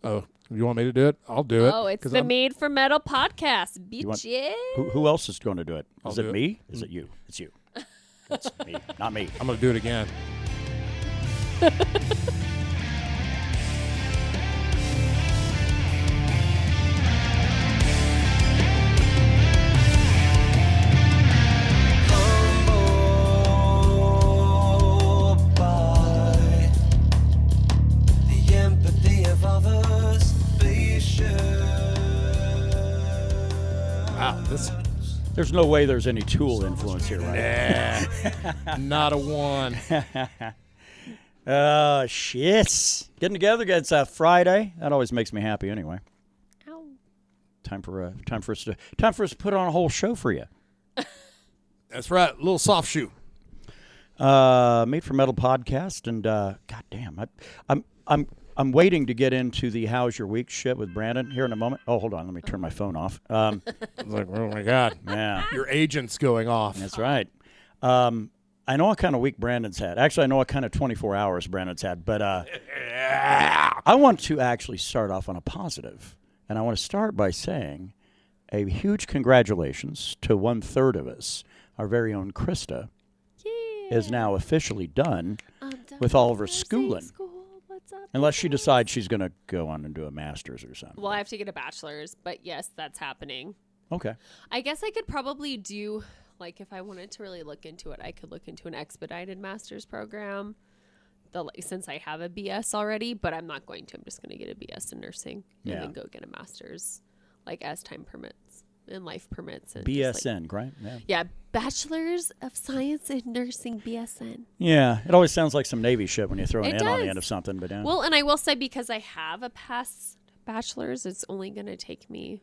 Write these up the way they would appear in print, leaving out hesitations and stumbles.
Oh, you want me to do it? I'll do it. Oh, it's the Made for Metal podcast. Bitches. Who else is going to do it? Is it me? Mm. Is it you? It's you. It's me, not me. I'm going to do it again. Wow, There's no way there's any Tool influence here, right? Not a one. Shit. Getting together, it's Friday. That always makes me happy anyway. Ow. Time for us to put on a whole show for you. That's right. A little soft shoe. Made for Metal podcast, and goddamn, I'm waiting to get into the How's Your Week shit with Brandon here in a moment. Oh, hold on. Let me turn my phone off. I was like, oh, my God. Yeah. Your agent's going off. That's right. I know what kind of week Brandon's had. Actually, I know what kind of 24 hours Brandon's had. But I want to actually start off on a positive. And I want to start by saying a huge congratulations to 1/3 of us. Our very own Krista is now officially done with all of her schooling. Unless she decides she's going to go on and do a master's or something. Well, I have to get a bachelor's, but yes, that's happening. Okay. I guess I could probably do, like, if I wanted to really look into it, I could look into an expedited master's program. Since I have a BS already, but I'm not going to. I'm just going to get a BS in nursing and then go get a master's, like, as time permits and life permits. And BSN, right? Yeah, Bachelor's of Science in Nursing, BSN. Yeah, it always sounds like some Navy shit when you throw an N on the does. end of something. But Well, and I will say, because I have a past bachelor's, it's only going to take me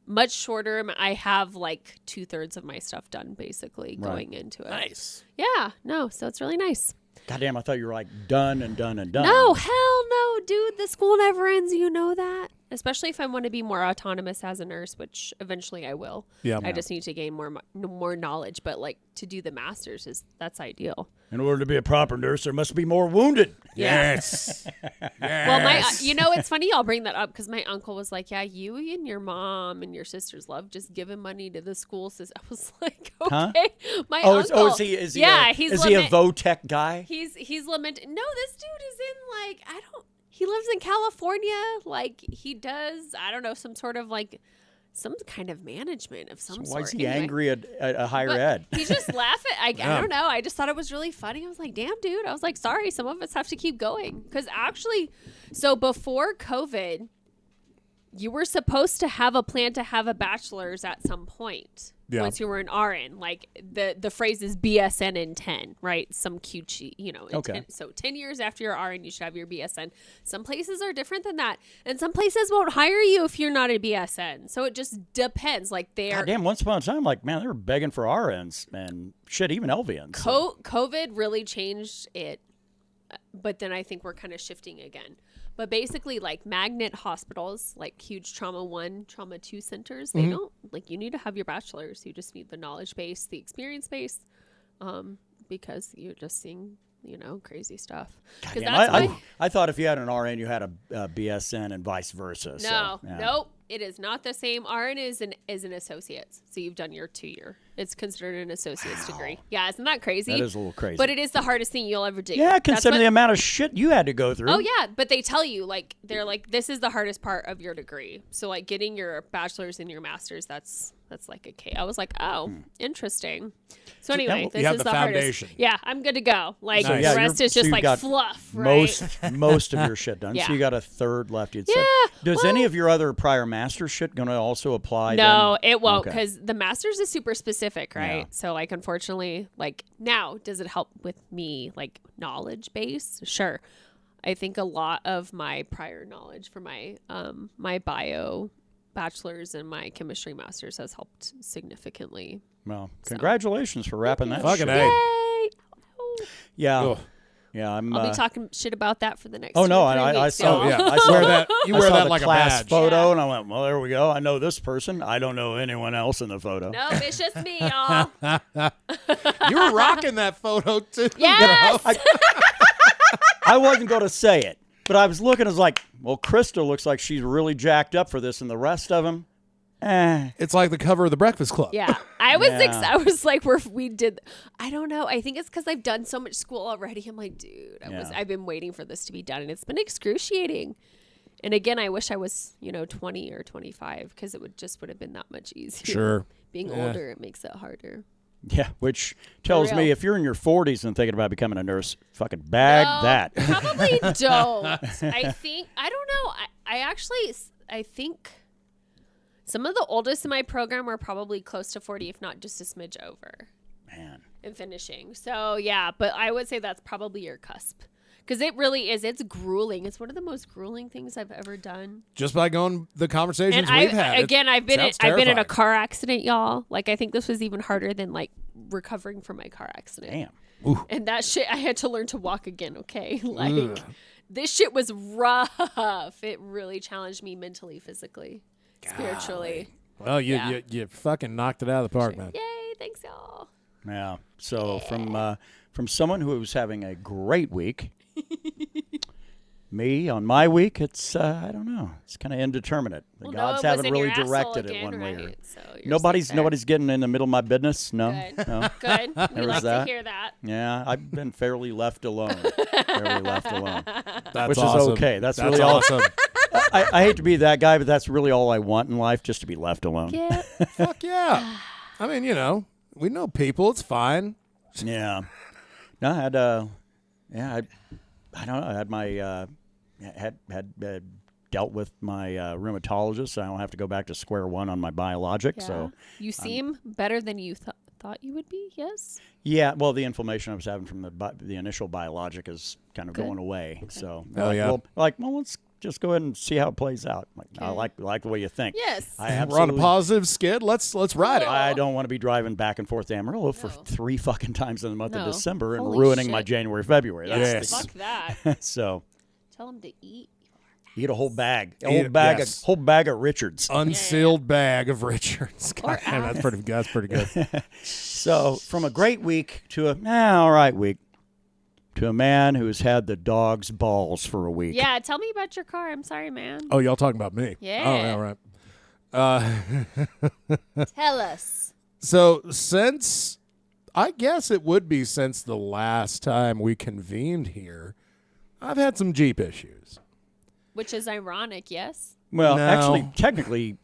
much shorter. I have like 2/3 of my stuff done, basically, going into it. Nice. Yeah, no, so it's really nice. goddamn, I thought you were like done and done and done. No, hell no, dude. The school never ends. You know that. Especially if I want to be more autonomous as a nurse, which eventually I will. Yeah. I just need to gain more knowledge. But like to do the master's that's ideal. In order to be a proper nurse, there must be more wounded. Yes. Yes. Well, it's funny y'all bring that up because my uncle was like, yeah, you and your mom and your sisters love just giving money to the school system. I was like, okay. Huh? My uncle. Is he a Votech guy? He's lamenting. No, this dude is in he lives in California. Like he does, I don't know, some sort of like some kind of management of some sort. Why is he angry at higher ed? He just laughed at, I don't know. I just thought it was really funny. I was like, damn, dude. I was like, sorry, some of us have to keep going. Because actually, so before COVID, you were supposed to have a plan to have a bachelor's at some point. Yeah. Once you were an RN, like the phrase is BSN in 10, right? Some cute cheat, Okay. 10, so 10 years after your RN, you should have your BSN. Some places are different than that. And some places won't hire you if you're not a BSN. So it just depends. Like damn, once upon a time, like, man, they were begging for RNs and shit, even LVNs. COVID really changed it. But then I think we're kind of shifting again. But basically, like magnet hospitals, like huge trauma 1, trauma 2 centers, they don't, like, you need to have your bachelor's. You just need the knowledge base, the experience base, because you're just seeing, crazy stuff. I thought if you had an RN, you had a BSN and vice versa. Nope. It is not the same. RN is an associate's. So you've done your 2-year. It's considered an associate's degree. Yeah, isn't that crazy? That is a little crazy. But it is the hardest thing you'll ever do. Yeah, considering the amount of shit you had to go through. Oh, yeah. But they tell you, like, they're like, this is the hardest part of your degree. So, like, getting your bachelor's and your master's, that's like a K. I was like, oh, interesting. So anyway, this is the foundation. hardest. Yeah, I'm good to go. Like, Nice. the rest is just like fluff, right? Most of your shit done. Yeah. So you got a third left. You'd say. Does any of your other prior master shit going to also apply? No, then? it won't, because the master's is super specific, right? Yeah. So, like, unfortunately, like, now, does it help with me, like, knowledge base? Sure. I think a lot of my prior knowledge for my my bio bachelor's and my chemistry master's has helped significantly. Well, congratulations for wrapping that. Fucking shit. Yay! Yeah. Ugh. Yeah, I'll be talking shit about that for the next. Oh no, 2 or 3 I weeks, saw. Yeah, I saw wear that. You wear that like a class badge. photo, and I went, well, there we go. I know this person. I don't know anyone else in the photo. No, it's just me, y'all. You were rocking that photo too. Yes. I wasn't going to say it, But I was looking, I was like, well, Krista looks like she's really jacked up for this, and the rest of them, It's like the cover of The Breakfast Club. Yeah. I was Yeah. I was like, I don't know. I think it's because I've done so much school already. I'm like, dude, I've been waiting for this to be done, and it's been excruciating. And again, I wish I was, 20 or 25, because it would have been that much easier. Sure. Being older, it makes it harder. yeah, which tells me real. if you're in your 40s and thinking about becoming a nurse, fucking bag No, that. Probably don't. I don't know. I think some of the oldest in my program were probably close to 40, if not just a smidge over. Man. In finishing. So, yeah, but I would say that's probably your cusp. Because it really is. It's grueling. It's one of the most grueling things I've ever done. Just by going the conversations And we've had. I've been in terrifying. a car accident, y'all. Like, I think this was even harder than like recovering from my car accident. Damn. Ooh. And that shit, I had to learn to walk again. Okay, like this shit was rough. It really challenged me mentally, physically, spiritually. Well, you fucking knocked it out of the park, man. Yay! Thanks, y'all. Yeah. So from someone who was having a great week, me on my week, it's I don't know. It's kind of indeterminate. The Well, gods no, it was haven't in really your asshole directed it again, one way or right? So you're safe there. nobody's getting in the middle of my business. No. Good. No. Good. We was like that. to hear that. Yeah, I've been fairly left alone. Fairly left alone. That's Which awesome. is okay. That's really awesome. I hate to be that guy, but that's really all I want in life, just to be left alone. Yeah. Fuck yeah. I mean, we know people. It's fine. Yeah. No, I had I don't know. I had my had dealt with my rheumatologist, so I don't have to go back to square one on my biologic. Yeah. So You seem better than you thought you would be. Yes. yeah, well, the inflammation I was having from the initial biologic is kind of Good. going away. So Oh, yeah. well, let's just go ahead and see how it plays out. I Okay. like the way you think. Yes. I We're on a absolutely. positive skid. Let's ride it. I don't want to be driving back and forth to Amarillo for No. 3 fucking times in the month of No. December and Holy ruining my shit. January, February. Yeah, That's Yes. Fuck that. so Tell them to eat. eat a whole bag, Yes. whole bag of Richards. Unsealed bag of Richards. Or God, damn, that's pretty good. So from a great week to a all right week to a man who's had the dog's balls for a week. Yeah. Tell me about your car. I'm sorry, man. Oh, y'all talking about me? Yeah. Oh, yeah, right. Tell us. So I guess it would be since the last time we convened here, I've had some Jeep issues. Which is ironic, yes? Well, No. actually, technically,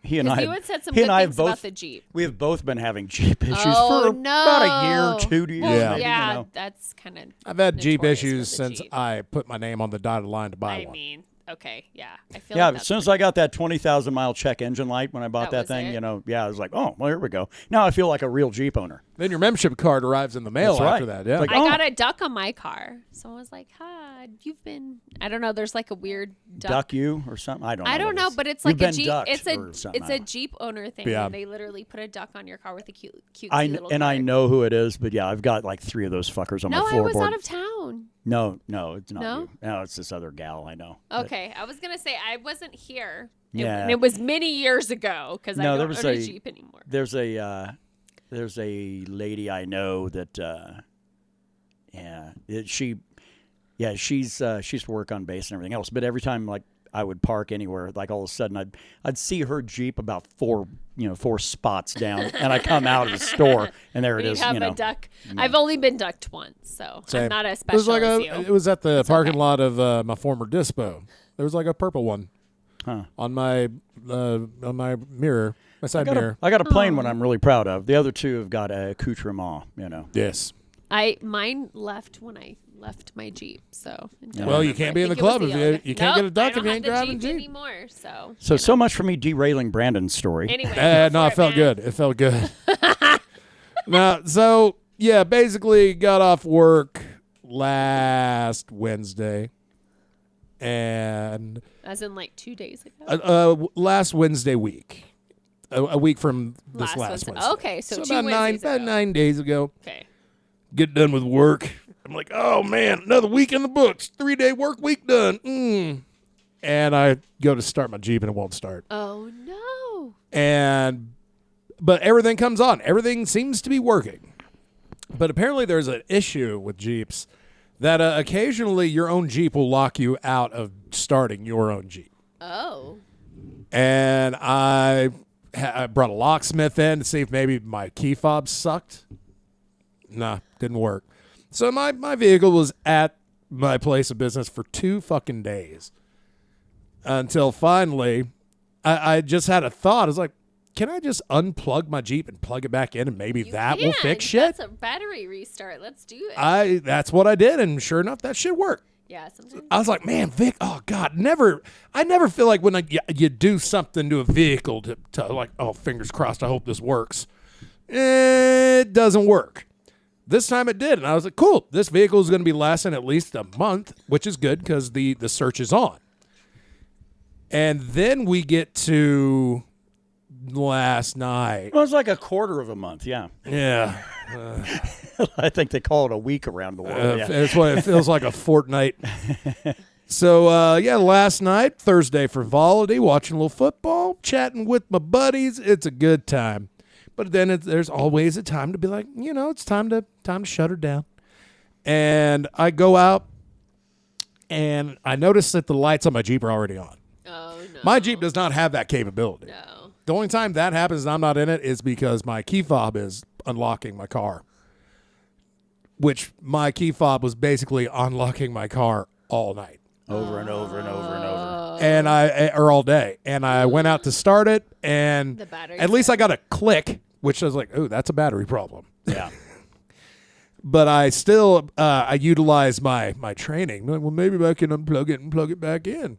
he and Because I you had said some he good and I things have about both the Jeep. we have both been having Jeep issues Oh, for no. about a year, 2 years. Yeah. maybe, Yeah, you know. that's kind of. I've had Jeep notorious for issues the since Jeep. I put my name on the dotted line to buy I one. mean, okay, yeah. I feel Yeah, like as soon as I got that 20,000 mile check engine light when I bought That that was thing, it? I was like, oh, well, here we go. Now I feel like a real Jeep owner. Then your membership card arrives in the mail That's after right. that. Yeah. Like, I oh. got a duck on my car. Someone was like, "Hi, you've been." I don't know. There's like a weird Duck you or something? I don't know. I don't what it know, is. but it's You've like a been Jeep. ducked It's or a something, it's I a don't know. Jeep owner thing. Yeah. And they literally put a duck on your car with a cute little I card. know who it is, but yeah, I've got like 3 of those fuckers on No, my I floorboard. was out of town. No, it's not No? you. No, it's this other gal I know. But- Okay, I was gonna say I wasn't here. Yeah. And it was many years ago because I No, there don't was own a a- Jeep anymore. There's a lady I know that she's to work on base and everything else, but every time like I would park anywhere, like all of a sudden I'd see her Jeep about 4 spots down, and I come out of the store and there it You'd is. have a duck. I've only been ducked once, so Same. I'm not as It was special like as it you. was at the parking okay. lot of my former dispo. There was like a purple one Huh. on my mirror, my side mirror. I got a plain one I'm really proud of. The other 2 have got a accoutrement. Yes. Mine left when I left my Jeep, so. enjoy. Well, you can't be in the I think it was club if other- you can't get a duck I if you ain't don't have driving the Jeep. anymore. So. So much for me derailing Brandon's story. Anyway. No, it felt good. It felt good. No, so yeah, basically got off work last Wednesday, and As in like 2 days ago. last Wednesday week, a week from this last Wednesday. Wednesday. Okay, so 2 about Wednesdays ago. 9 days ago. Okay. Get done with work. I'm like, oh man, another week in the books. 3-day work week done. And I go to start my Jeep and it won't start. Oh no. But everything comes on. Everything seems to be working. But apparently there's an issue with Jeeps that occasionally your own Jeep will lock you out of starting your own Jeep. Oh. And I brought a locksmith in to see if maybe my key fob sucked. Nah, didn't work. So my vehicle was at my place of business for 2 fucking days. Until finally, I just had a thought. I was like, can I just unplug my Jeep and plug it back in and maybe that will fix shit? That's a battery restart. Let's do it. That's what I did, and sure enough, that shit worked. Yeah, sometimes. I was like, man, Vic, oh God, I never feel like when you do something to a vehicle to like, oh, fingers crossed, I hope this works. It doesn't work. This time it did, and I was like, cool, this vehicle is going to be lasting at least a month, which is good because the search is on. And then we get to last night. Well, it's like a quarter of a month, yeah. Yeah. I think they call it a week around the world. Yeah. That's what it feels like, a fortnight. So, last night, Thursday frivolity, watching a little football, chatting with my buddies. It's a good time. But then there's always a time to be like, it's time to shut her down. And I go out, and I notice that the lights on my Jeep are already on. Oh, no. My Jeep does not have that capability. No. The only time that happens and I'm not in it is because my key fob is unlocking my car, which my key fob was basically unlocking my car all night. Over and over and over and over. And or all day. And I went out to start it, and The battery at least I got a click, which I was like, oh, that's a battery problem. Yeah. But I still, I utilized my training. Like, well, maybe I can unplug it and plug it back in.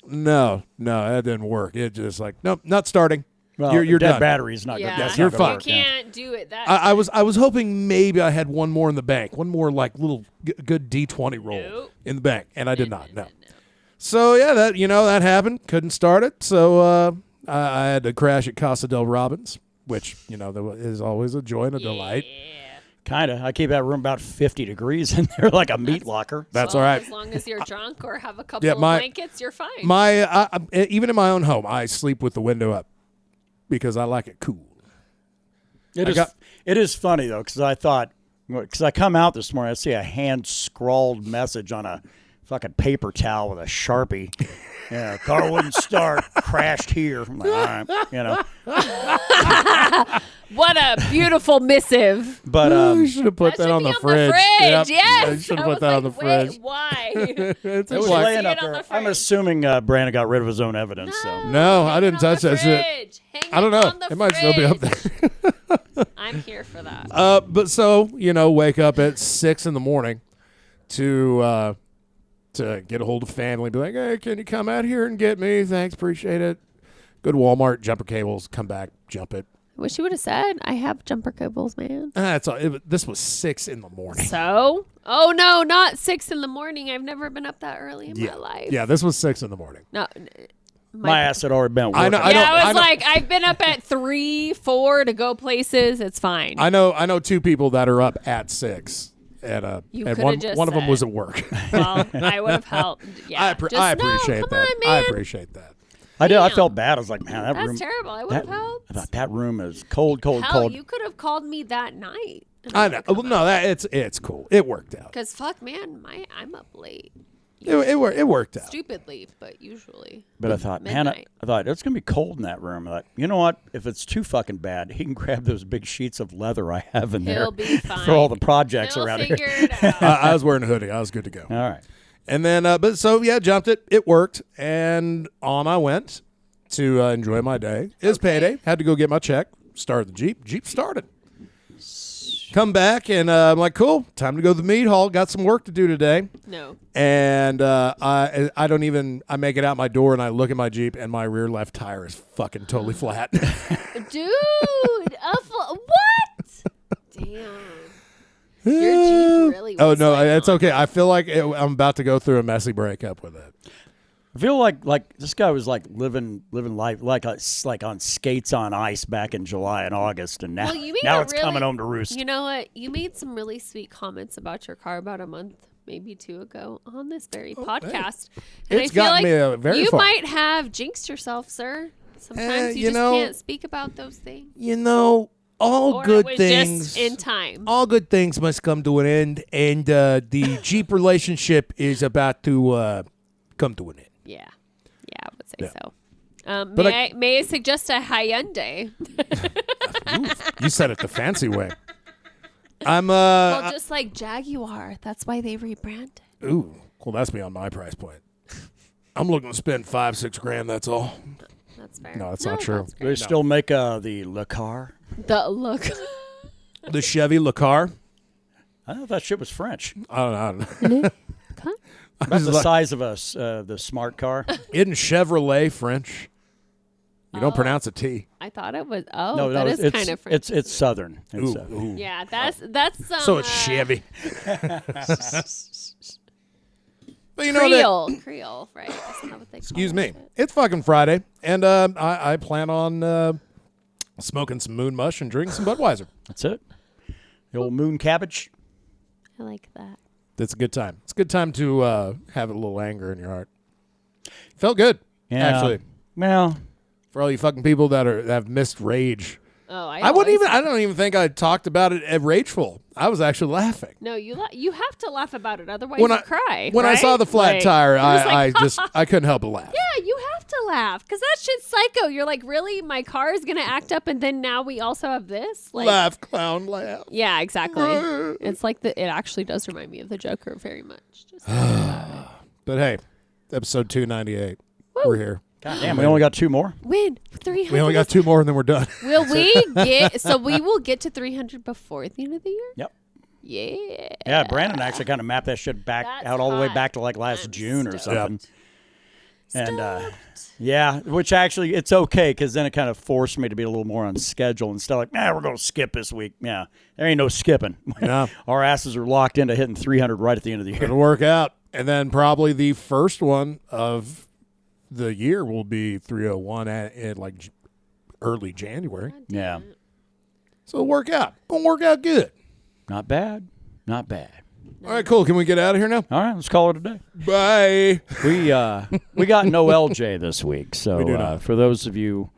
No, that didn't work. It just like, nope, not starting. Well, you're dead done. battery's not Yeah, good. That's you're not gonna fine. work, You yeah. can't do it that I was hoping maybe I had one more in the bank, one more like little good D20 roll Nope. in the bank, and I did not. No. So yeah, that happened. Couldn't start it, so I had to crash at Casa del Robbins, which is always a joy and a delight. Yeah. Kind of. I keep that room about 50 degrees in there, like a meat locker. That's Well, all right. As long as you're drunk or have a couple Yeah, of blankets, you're fine. Even in my own home, I sleep with the window up because I like it cool. It is funny, though, because I come out this morning, I see a hand-scrawled message on a fucking paper towel with a Sharpie. Yeah, car wouldn't start, crashed here. I'm like, all right, What a beautiful missive. But You should have put that on the fridge. Yep. Yes. You should have I put that on the was like, fridge. Wait, why? It's it was like- laying See up it on there. the I'm fridge. assuming Brandon got rid of his own evidence. So No, I Hang didn't it on touch the that shit. fridge. Hang I don't it know. on the It might still be up fridge. there. I'm here for that. But so, wake up at 6 in the morning to get a hold of family, be like, hey, can you come out here and get me? Thanks, appreciate it. Go to Walmart, jumper cables, come back, jump it. Wish you would have said, I have jumper cables, man. That's all. This was 6 in the morning. So? Oh, no, not 6 in the morning. I've never been up that early in my life. Yeah, this was 6 in the morning. No. my ass had already been working. I know. I was know. like, I've been up at 3, 4 to go places. It's fine. I know 2 people that are up at 6. You And coulda one just of them said. was at work. Well, I would have helped. Yeah, I just, appreciate no, come that. on, I man. appreciate that. I did. I Damn. felt bad. I was like, man, that That's room. terrible. I would have helped. I thought that room is cold. Hell, you could have called me that night. I know. Well, no, it's cool. It worked out. Because fuck, man, I'm up late. It worked out. Stupidly, but usually. But I thought, man, Midnight. I thought it's gonna be cold in that room. I thought, you know what? If it's too fucking bad, he can grab those big sheets of leather I have in there He'll be fine. for all the projects He'll around figure here. it out. I was wearing a hoodie. I was good to go. All right. And then, jumped it. It worked. And on I went to enjoy my day. It was payday. Had to go get my check. Started the Jeep. Jeep started. Come back, and I'm like, cool. Time to go to the meat hall. Got some work to do today. No. And I don't even, I make it out my door, and I look at my Jeep, and my rear left tire is fucking totally flat. Dude, what? Damn. Your Jeep really was Oh, no, like it's on. okay. I feel like I'm about to go through a messy breakup with it. I feel like this guy was like living life like on skates on ice back in July and August, and now Well, you made now a it's really- coming home to roost. You know what? You made some really sweet comments about your car about a month, maybe 2 ago on this very podcast. And It's I feel gotten like me very you far. might have jinxed yourself, sir. Sometimes you you just know- can't speak about those things. all Or good it was things just in time. All good things must come to an end, and the Jeep relationship is about to come to an end. Yeah, I would say so. But May I suggest a Hyundai? You said it the fancy way. I'm Well, just like Jaguar. That's why they rebranded. ooh, well, that's beyond my price point. I'm looking to spend $5-6 grand. That's all. That's fair. No, that's not true. that's They great. still make the Le Car. The look. The Chevy Le Car. I thought that shit was French. I don't know. About the size of the smart car. Isn't Chevrolet French? You don't pronounce a T. I thought it was. Oh, No, that is it's kind of French. it's southern. It's Ooh, southern. ooh. Yeah, that's some. So it's Chevy. But you know that. Creole, right? Isn't that what they Excuse call me. it? It's fucking Friday, and I plan on smoking some moon mush and drinking some Budweiser. That's it. The old moon cabbage. I like that. It's a good time. It's a good time to have a little anger in your heart. Felt good, actually. Well, For all you fucking people that have missed Rage. Oh, I don't even think I talked about it at Rageful. I was actually laughing. No, you have to laugh about it, otherwise When you I cry. When I right? saw the flat Like, tire, you're just I like, I couldn't help but laugh. Yeah, you have to laugh because that shit's psycho. You're like, really? My car is gonna act up, and then now we also have this? Like, Laugh, clown, laugh. yeah, exactly. It's like it actually does remind me of the Joker very much. Just But hey, episode 298. We're here. God damn, we only got 2 more. win 300. We only got 2 more and then we're done. Will we get? So we will get to 300 before the end of the year. Yep. Yeah. Yeah, Brandon actually kind of mapped that shit back That's out all the way hot. back to like last I'm June or stoked. something. And yeah, which actually it's okay because then it kind of forced me to be a little more on schedule instead of like, we're going to skip this week. Yeah, there ain't no skipping. No. Our asses are locked into hitting 300 right at the end of the year. It'll work out. And then probably the first one of the year will be 301 at like early January. Yeah, So it'll work out. It'll work out good. not bad, not bad. All right, cool. Can we get out of here now? All right, let's call it a day. Bye. We got no LJ this week, so We do not. for those of you,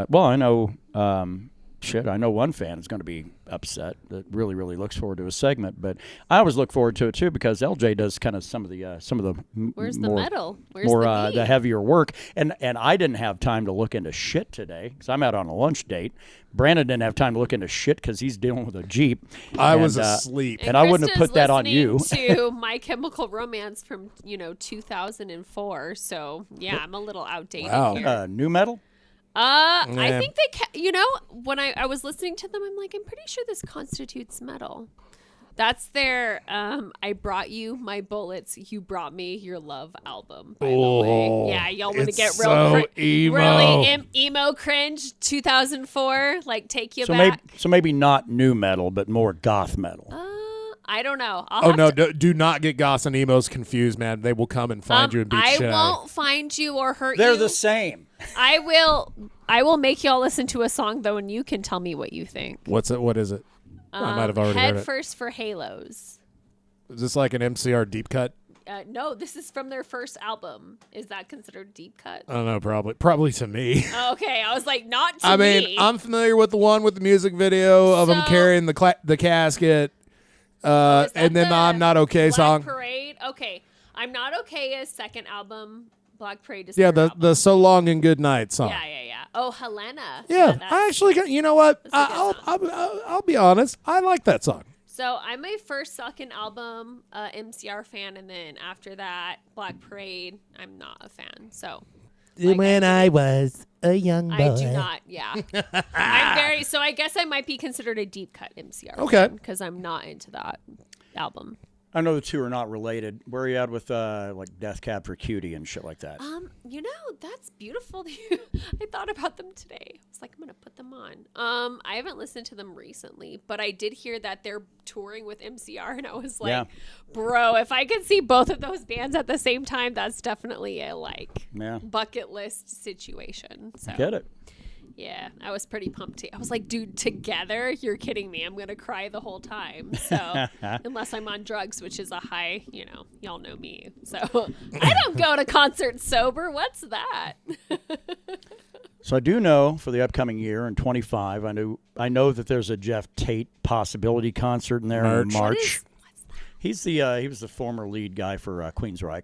well, I know, I know one fan is going to be upset that really, really looks forward to a segment, but I always look forward to it too because LJ does kind of some of the Where's the more, medal? Where's more the the heavier work, and I didn't have time to look into shit today because I'm out on a lunch date. Brandon didn't have time to look into shit because he's dealing with a Jeep. I And, was asleep. and I wouldn't have Krista's put that on you. listening to My Chemical Romance from 2004. So yeah, I'm a little outdated Wow. here. New metal. I Yeah. think when I was listening to them, I'm like, I'm pretty sure this constitutes metal. That's their I Brought You My Bullets, You Brought Me Your Love album, by the way. Yeah, y'all want to it's get so emo. really emo cringe 2004, like take you So back. maybe not new metal, but more goth metal. I don't know. Oh, no. Do not get Goss and Emos confused, man. They will come and find you and beat shit I out of won't find you or hurt They're you. the same. I will make y'all listen to a song though, and you can tell me what you think. you. What's it? What is it? I might have already heard Head it. First for Halos. Is this like an MCR deep cut? No, this is from their first album. Is that considered deep cut? I don't know. Probably to me. Okay, I was like, not to I me. mean, I'm familiar with the one with the music video of him So- carrying the casket, Is that and then the I'm Not Okay Black song. Parade. Okay, I'm Not Okay is second album. Black Parade is Yeah, third album. the So Long and Good Night song. Yeah. Oh, Helena. Yeah, that's- I actually, you know what? That's a good I'll be honest. I like that song. So I'm a first second album MCR fan, and then after that, Black Parade, I'm not a fan. So When I was a young boy. I do not. Yeah, I'm very. So I guess I might be considered a deep cut MCR. Okay. because I'm not into that album. I know the two are not related. Where are you at with like Death Cab for Cutie and shit like that? That's beautiful. I thought about them today. I was like, I'm gonna put them on. I haven't listened to them recently, but I did hear that they're touring with MCR, and I was like, Yeah. bro, if I could see both of those bands at the same time, that's definitely a Yeah. bucket list situation. So Get it? yeah, I was pretty pumped. I was like, dude, together? You're kidding me. I'm going to cry the whole time. So, unless I'm on drugs, which is a high, y'all know me. So, I don't go to concerts sober. What's that? So I do know for the upcoming year in 25, I know that there's a Jeff Tate possibility concert in there in March. He was the former lead guy for Queensryche.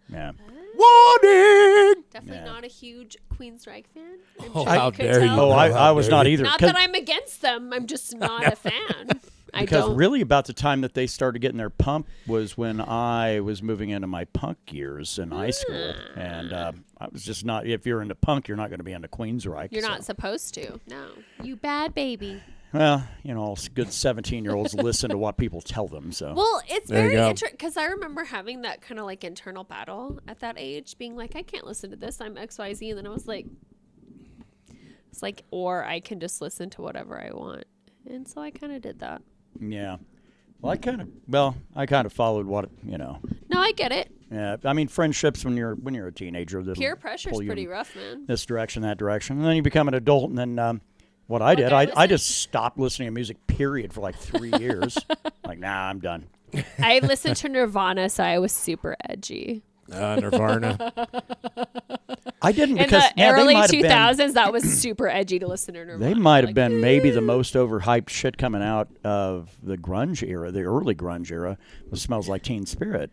Yeah. Warning! Definitely not a huge Queensryche fan. Oh, how dare you. Oh, I was not either. Not that I'm against them. I'm just not a fan. Because really about the time that they started getting their pump was when I was moving into my punk years in high school. And I was just not, if you're into punk, you're not going to be into Queensryche. You're not supposed to. No. You bad baby. Well, all good 17-year-olds listen to what people tell them. So. Well, it's very interesting because I remember having that kind of like internal battle at that age, being like, I can't listen to this. I'm XYZ. And then I was like, it's like, or I can just listen to whatever I want. And so I kind of did that. Yeah. Well, I kind of followed what, No, I get it. Yeah. I mean, friendships when you're a teenager. Peer pressure is pretty rough, man. This direction, that direction. And then you become an adult. And then what I did, I just stopped listening to music, period, for like 3 years. Like, nah, I'm done. I listened to Nirvana, so I was super edgy. Nirvana. I didn't in because the early 2000s, that was super edgy to listen to Nirvana. They might have been maybe the most overhyped shit coming out of the grunge era, the early grunge era. It Smells Like Teen Spirit.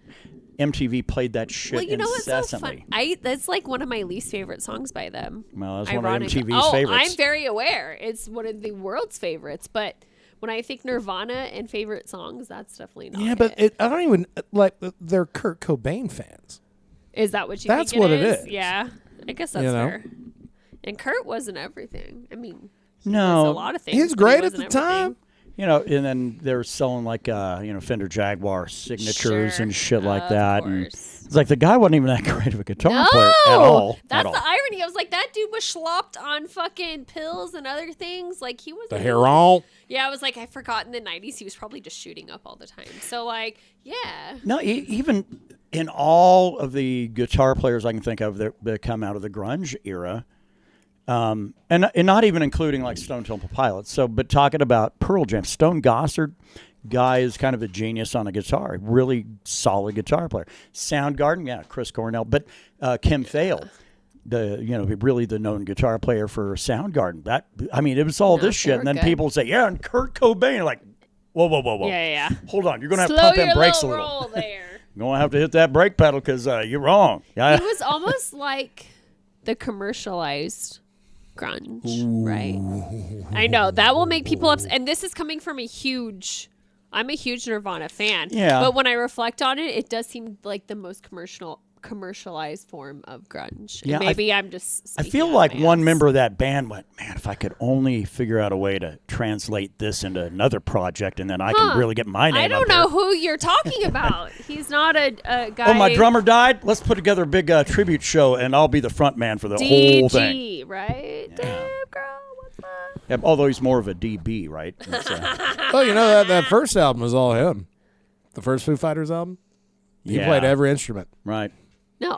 MTV played that shit incessantly. What's so fun? That's like one of my least favorite songs by them. Well, that's one of MTV's favorites. I'm very aware. It's one of the world's favorites, but when I think Nirvana and favorite songs, that's definitely not Yeah, but I don't even, like, they're Kurt Cobain fans. Is that what you That's think what it is. Yeah, I guess that's fair. And Kurt wasn't everything. I mean, no, a lot of things. He's great at the time. And then they're selling like, Fender Jaguar signatures and shit like that. And it's like the guy wasn't even that great of a guitar player at all. That's the irony. I was like, that dude was slopped on fucking pills and other things. Like he was the heroin. Yeah, I was like, I forgot in the 90s he was probably just shooting up all the time. So like, yeah. No, even in all of the guitar players I can think of that come out of the grunge era, and not even including like Stone Temple Pilots. So, but talking about Pearl Jam, Stone Gossard, guy is kind of a genius on a guitar, really solid guitar player. Soundgarden, yeah, Chris Cornell, but Kim Thale, really the known guitar player for Soundgarden. It was all this shit, and then people say, yeah, and Kurt Cobain, like, whoa, yeah. Hold on, you're gonna have to Slow pump your and brakes a little little. roll there. You're gonna have to hit that brake pedal because you're wrong. It was almost like the commercialized grunge, right? I know that will make people upset, and this is coming from I'm a huge Nirvana fan. Yeah. But when I reflect on it, it does seem like the most commercialized form of grunge. Yeah, and maybe I'm just. I feel like one member of that band went, man, if I could only figure out a way to translate this into another project, and then I can really get my name. I don't know who you're talking about. He's not a guy. Oh, my drummer died. Let's put together a big tribute show, and I'll be the front man for the whole thing. DG, right? Yeah. Damn, girl, what's up? Yeah, although he's more of a DB, right? Well, that first album was all him. The first Foo Fighters album. He played every instrument. Right. No,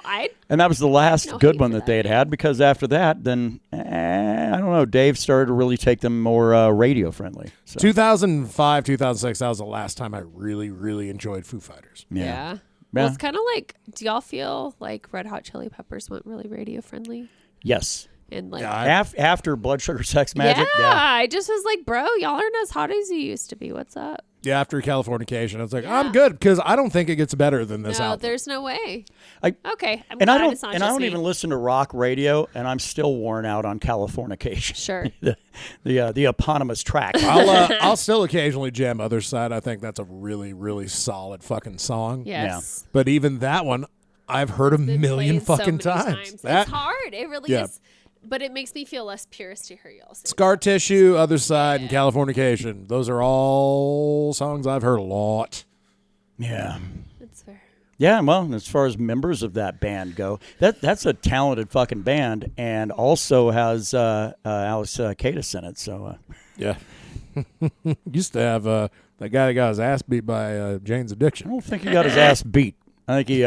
and that was the last good one that they had because after that, then, I don't know, Dave started to really take them more radio friendly. So. 2005, 2006, that was the last time I really, really enjoyed Foo Fighters. Yeah. Well, it's kind of like, do y'all feel like Red Hot Chili Peppers went really radio friendly? Yes. And like after Blood Sugar Sex Magic. Yeah, I just was like, bro, y'all aren't as hot as you used to be. What's up? Yeah, after Californication, I was like, I'm good because I don't think it gets better than this album. There's no way. Okay, I don't even listen to rock radio, and I'm still worn out on Californication. Sure. the eponymous track. I'll still occasionally jam Other Side. I think that's a really, really solid fucking song. Yes. Yeah. But even that one, I've heard a million fucking times. It's hard. It really is. But it makes me feel less purist to hear y'all say Scar Tissue, Other Side, and Californication. Those are all songs I've heard a lot. Yeah. That's fair. Yeah, well, as far as members of that band go, that's a talented fucking band and also has Alex Cadis in it. So yeah. Used to have that guy that got his ass beat by Jane's Addiction. I don't think he got his ass beat. I think he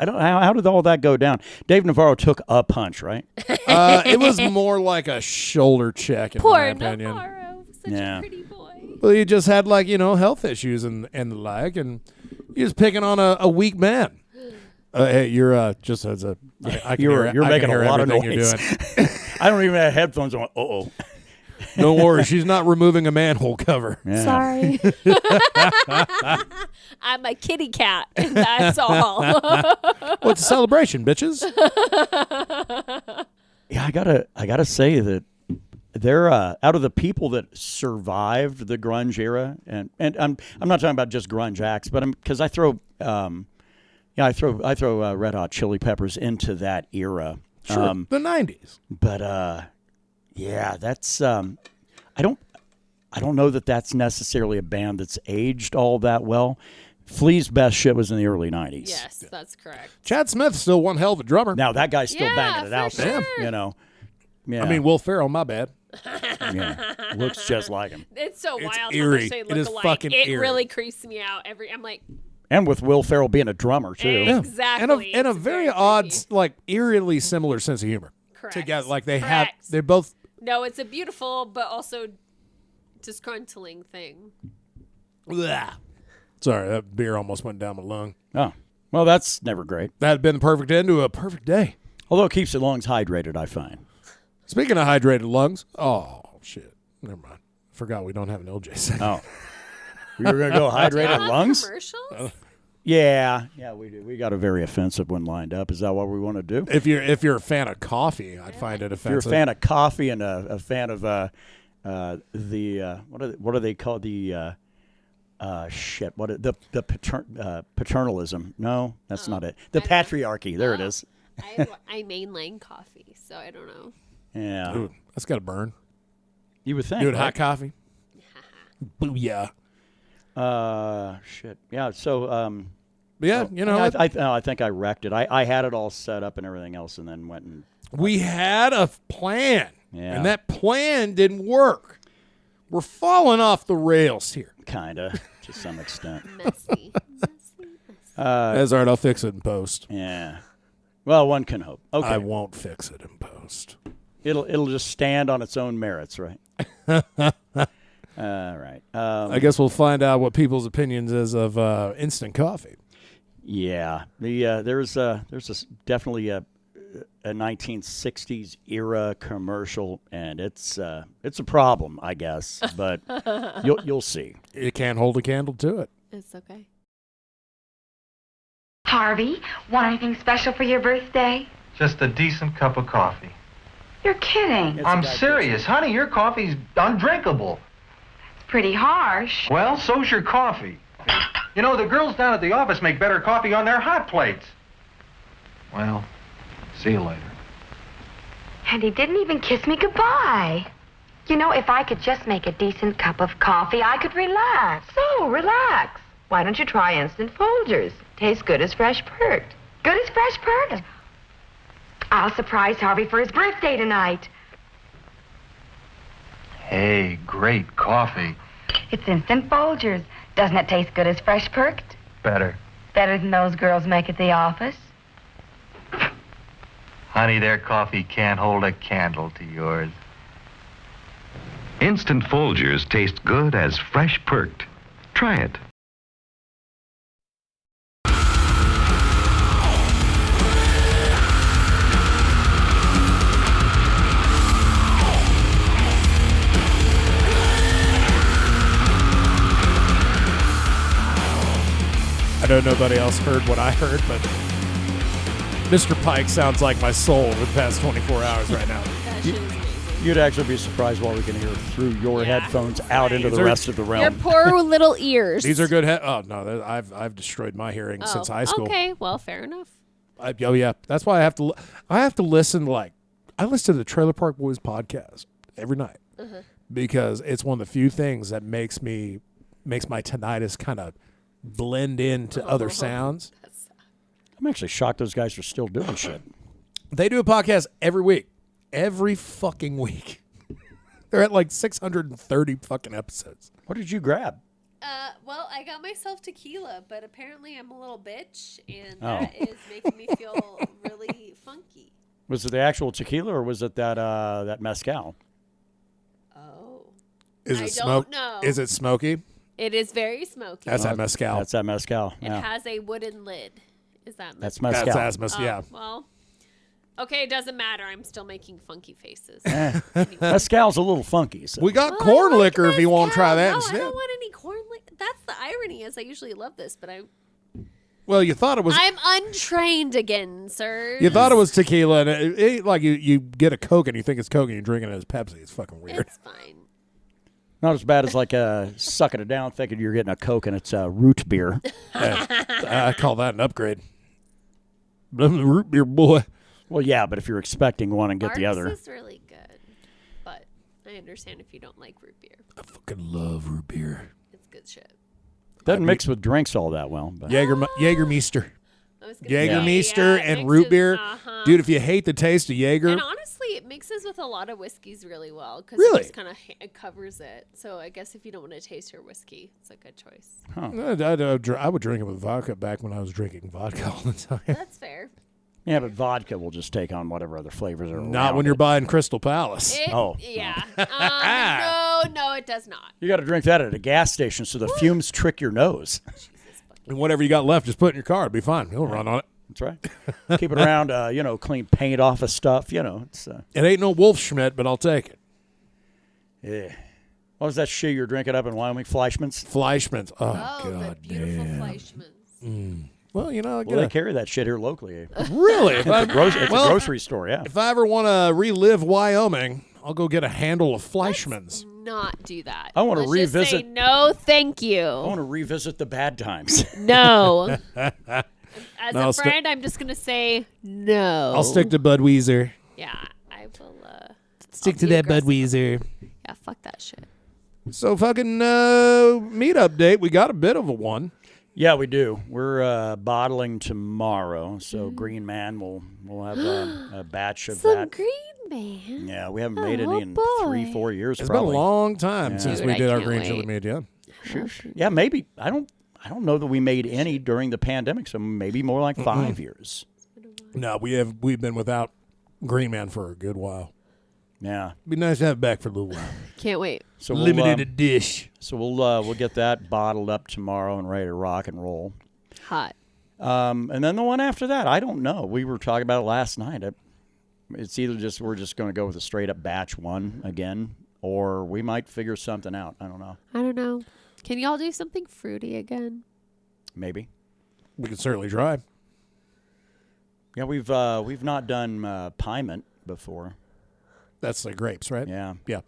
I don't know how did all that go down. Dave Navarro took a punch, right? It was more like a shoulder check in my opinion. Navarro, such a pretty boy. Well, he just had health issues and the like, and he was picking on a weak man. Hey, you're just as a. I can You're hear, I making can hear a lot of everything noise. You're doing. I don't even have headphones on. Uh-oh. Don't worry, she's not removing a manhole cover. Yeah. Sorry. I'm a kitty cat, and that's all. What's a celebration, bitches? Yeah, I gotta say that they're out of the people that survived the grunge era, and I'm not talking about just grunge acts, but because I throw I throw Red Hot Chili Peppers into that era. Sure, the 90s. But yeah, that's I don't know that that's necessarily a band that's aged all that well. Flea's best shit was in the early 90s. Yes, that's correct. Chad Smith's still one hell of a drummer. Now that guy's still Yeah, banging it for out there, sure. you know. Yeah. I mean, Will Ferrell, my bad. yeah. Looks just like him. It's so It's wild eerie. how much they It look is alike. fucking it eerie. really creeps me out. I'm like, And with Will Ferrell being a drummer too. Yeah. Exactly. And a It's very very odd, creepy. like eerily similar sense of humor. correct. Together, like they Correct. they're both. No, it's a beautiful but also disgruntling thing. Bleh. Sorry, that beer almost went down my lung. Oh. Well, that's never great. That had been the perfect end to a perfect day. Although it keeps the lungs hydrated, I find. Speaking of hydrated lungs, oh shit, never mind. Forgot we don't have an LJ segment. Oh. We were going to go hydrated lungs? Commercials? Yeah, we do. We got a very offensive one lined up. Is that what we want to do? If you're a fan of coffee, I'd find it If you're a offensive. fan of coffee and a fan of what do they call the paternalism? No, that's not it. The patriarchy. There it is. I mainline coffee, so I don't know. Yeah, Ooh, that's got to burn. you would think. Dude, right? hot coffee. Booyah. Shit. Yeah. So, But yeah, you know, I think I wrecked it. I had it all set up and everything else, and then went and we had a plan, Yeah. and that plan didn't work. We're falling off the rails here. kinda to some extent. Messy. As art, I'll fix it in post. Yeah. Well, one can hope. Okay. I won't fix it in post. It'll just stand on its own merits, right? All right. I guess we'll find out what people's opinions is of instant coffee. Yeah. There's definitely a 1960s era commercial, and it's a problem, I guess. But you'll see. You can't hold a candle to it. It's okay. Harvey, want anything special for your birthday? Just a decent cup of coffee. You're kidding. It's I'm a guy serious. Honey, your coffee's undrinkable. It's pretty harsh. Well, so's your coffee. You know, the girls down at the office make better coffee on their hot plates. Well, see you later. And he didn't even kiss me goodbye. You know, if I could just make a decent cup of coffee, I could relax. So, relax. Why don't you try Instant Folgers? Tastes good as fresh perked. Good as fresh perked. I'll surprise Harvey for his birthday tonight. Hey, great coffee. It's Instant Folgers. Doesn't it taste good as fresh perked? Better. Better than those girls make at the office? Honey, their coffee can't hold a candle to yours. Instant Folgers taste good as fresh perked. Try it. I know nobody else heard what I heard, but Mr. Pike sounds like my soul for the past 24 hours right now. That shit is amazing. You'd actually be surprised what we can hear through your Yeah. headphones out into These the are- rest of the Your realm. poor little ears. These are good. Oh no, I've destroyed my hearing since high school. Okay, well, fair enough. Oh yeah, that's why I have to listen. Like I listen to the Trailer Park Boys podcast every night because it's one of the few things that makes my tinnitus kind of blend into other sounds. I'm actually shocked those guys are still doing shit. They do a podcast every week, every fucking week. They're at like 630 fucking episodes. What did you grab? Well, I got myself tequila, but apparently I'm a little bitch, and Oh. that is making me feel really funky. Was it the actual tequila or was it that mezcal? Oh. Is I it don't know. Is it smoky? It is very smoky. That's that mezcal. That's that mezcal. It Yeah. has a wooden lid, Is that That's mezcal? mezcal. That's asmus, yeah. Well, okay, it doesn't matter. I'm still making funky faces. Mezcal's a little funky. So. We got Well, corn I like liquor if you want to try that no, instead. I don't want any corn liquor. That's the irony. Is I usually love this, but Well, you thought it was. I'm untrained again, sir. You thought it was tequila, and it ain't like you get a Coke and you think it's Coke and you're drinking it as Pepsi. It's fucking weird. It's fine. Not as bad as like sucking it down thinking you're getting a Coke and it's root beer. I call that an upgrade. I'm the root beer boy. Well, yeah, but if you're expecting one and get the other. Mark's is really good, but I understand if you don't like root beer. I fucking love root beer. It's good shit. Doesn't mix with drinks all that well. But. Jägermeister. I was gonna say, Jägermeister yeah, it and mixes- root beer. uh-huh. Dude, if you hate the taste of Jaeger, And honestly, it mixes with a lot of whiskeys really well because Really? it just kind of it covers it. So I guess if you don't want to taste your whiskey, it's a good choice. I would drink it with vodka back when I was drinking vodka all the time. That's fair. Yeah, but vodka will just take on whatever other flavors are Not around when you're it. buying Crystal Palace. Yeah. No, it does not. You got to drink that at a gas station so the fumes trick your nose. And whatever you got left, just put in your car. It'll be fine. You'll run on it. That's right. Keep it around, clean paint off of stuff. It's It ain't no Wolf Schmidt, but I'll take it. yeah. What was that shit you were drinking up in Wyoming? Fleischmann's? Fleischmann's. Oh, Oh, the God beautiful damn. Fleischmann's. Well, you know, I Well, they gotta, carry that shit here locally. really, if I, It's a well, grocery store, yeah. if I ever want to relive Wyoming, I'll go get a handle of Fleischmann's. Not do that. I wanna Let's just say revisit- no, thank you. I want to revisit the bad times. No. As No, a friend, I'm just gonna say no. I'll stick to Budweiser. Yeah, I will. Stick I'll to be that aggressive. Budweiser. Yeah, fuck that shit. So fucking meat update. We got a bit of a one. Yeah, we do. We're bottling tomorrow, so Green Man we'll have a batch of Some that. green man. Yeah, we haven't made Oh, any in boy. 3-4 years. It's probably. been a long time since Dude, we I did our can't green wait. chili meat. Yeah. Yeah, maybe. I don't know that we made any during the pandemic, so maybe more like 5 years. No, we've been without Green Man for a good while. Yeah. Be nice to have it back for a little while. Can't wait. So Limited dish. So we'll get that bottled up tomorrow and ready to rock and roll. Hot. And then the one after that, I don't know. We were talking about it last night. It's either we're just going to go with a straight up batch one again, or we might figure something out. I don't know. I don't know. Can y'all do something fruity again? Maybe. We could certainly try. Yeah, we've not done piment before. That's the grapes, right? Yeah. Yeah.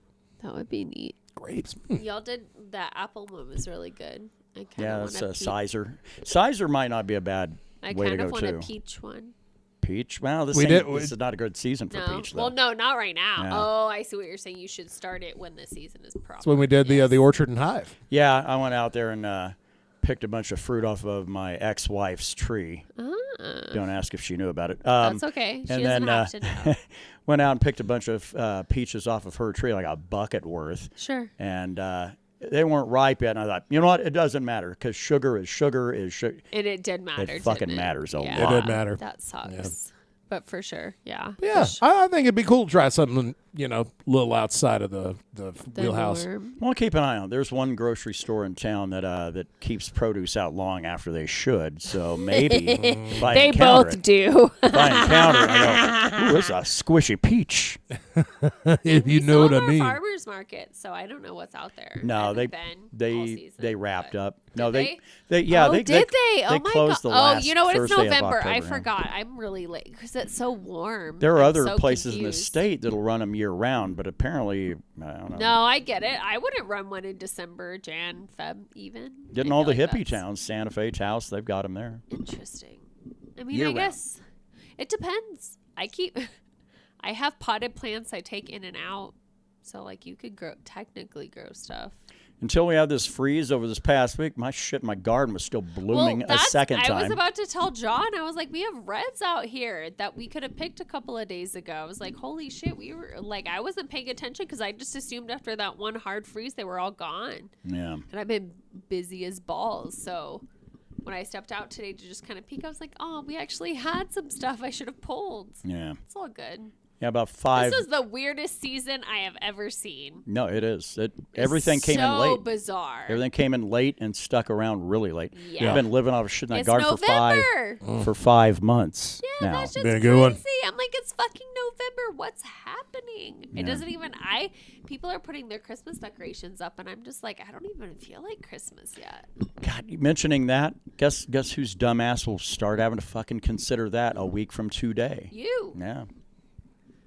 That would be neat. Grapes. Y'all did that apple one was really good. I kind Yeah, of that's want a sizer. Sizer might not be a bad I way to kind of go want too. a peach one. Peach? Well, this We did- is not a good season for No, peach, though. well, no, not right now. Yeah. Oh, I see what you're saying. You should start it when the season is proper. That's when we did the Orchard and Hive. Yeah, I went out there and picked a bunch of fruit off of my ex-wife's tree. Don't ask if she knew about it. That's okay. She and doesn't then have to know. went out and picked a bunch of peaches off of her tree, like a bucket worth. Sure. And they weren't ripe yet. And I thought, you know what? It doesn't matter because sugar is sugar is sugar. And it did matter. It fucking didn't matters a Yeah. lot. It did matter. That sucks. But for sure, yeah. Yeah, I think it'd be cool to try something, a little outside of the The wheelhouse. norm. Well, keep an eye on. There's one grocery store in town that keeps produce out long after they should. So maybe if I They encounter both it, do. if I encounter it, I go, ooh, this is a squishy peach. If you know what I mean. Farmers market, so I don't know what's out there. I No, haven't been all season, they wrapped but- up. No, Did they yeah oh, they did they? Oh they my closed god! the last you know what? Thursday It's of November. October, I yeah. forgot. I'm really late because it's so warm. There are I'm other so places in the confused. state that'll run them year round, but apparently I don't know. No, I get it. I wouldn't run one in December, Jan, Feb, even. Getting I all the feel like hippie that's towns, Santa Fe, Taos, they've got them there. Interesting. I mean, Year-round. guess it depends. I have potted plants I take in and out, so like you could technically grow stuff. Until we had this freeze over this past week, my garden was still blooming a second time. I was about to tell John, I was like, we have reds out here that we could have picked a couple of days ago. I was like, holy shit, we were like, I wasn't paying attention because I just assumed after that one hard freeze they were all gone. Yeah. And I've been busy as balls, so when I stepped out today to just kind of peek, I was like, oh, we actually had some stuff I should have pulled. Yeah. It's all good. Yeah, about 5. This is the weirdest season I have ever seen. No, it is. Everything came in So late. bizarre. Everything came in late and stuck around really late. Yeah. I've been living off of shit in that It's garden November. for 5 months Yeah, now. that's just Been a crazy. good one. I'm like, it's fucking November. What's happening? It doesn't even. People are putting their Christmas decorations up, and I'm just like, I don't even feel like Christmas yet. God, you mentioning that? Guess whose dumbass will start having to fucking consider that a week from today? You. Yeah.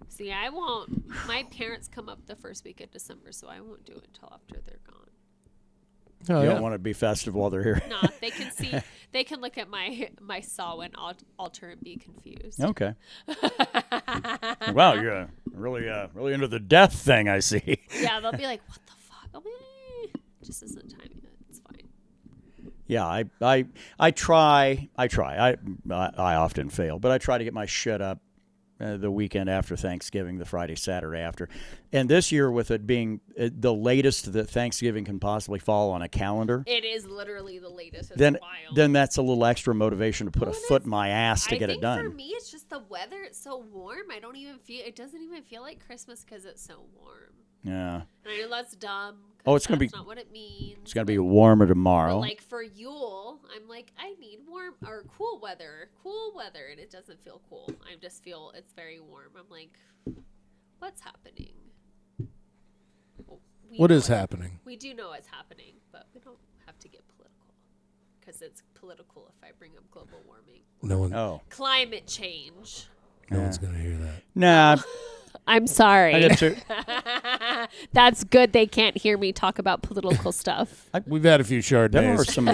See, I won't. My parents come up the first week of December, so I won't do it until after they're gone. Oh, You yeah. don't want to be festive while they're here. Nah, they can see. They can look at my Samhain altar and be confused. Okay. Wow, you're really into the death thing, I see. Yeah, they'll be like, "What the fuck?" I'll be, just isn't time yet. It's fine. Yeah, I try. I often fail, but I try to get my shit up the weekend after Thanksgiving, the Friday, Saturday after. And this year, with it being the latest that Thanksgiving can possibly fall on a calendar, It is literally the latest. It's then wild. then that's a little extra motivation to put a Well, foot in my ass to get it For done. me, it's just the weather. It's so warm. I don't even feel. It doesn't even feel like Christmas because it's so warm. Yeah. And I know that's dumb. 'cause Oh, it's gonna that's be- not what it means. It's gonna be warmer tomorrow. But like for Yule, I'm like, I need warm or cool weather, and it doesn't feel cool. I just feel it's very warm. I'm like, what's happening? Well, What know is happening? We do know what's happening, but we don't have to get political because it's political if I bring up global warming, No one. Oh. climate change. No one's gonna hear that. Nah. I'm sorry. I get to. That's good. They can't hear me talk about political stuff. We've had a few There are Chardonnays. some.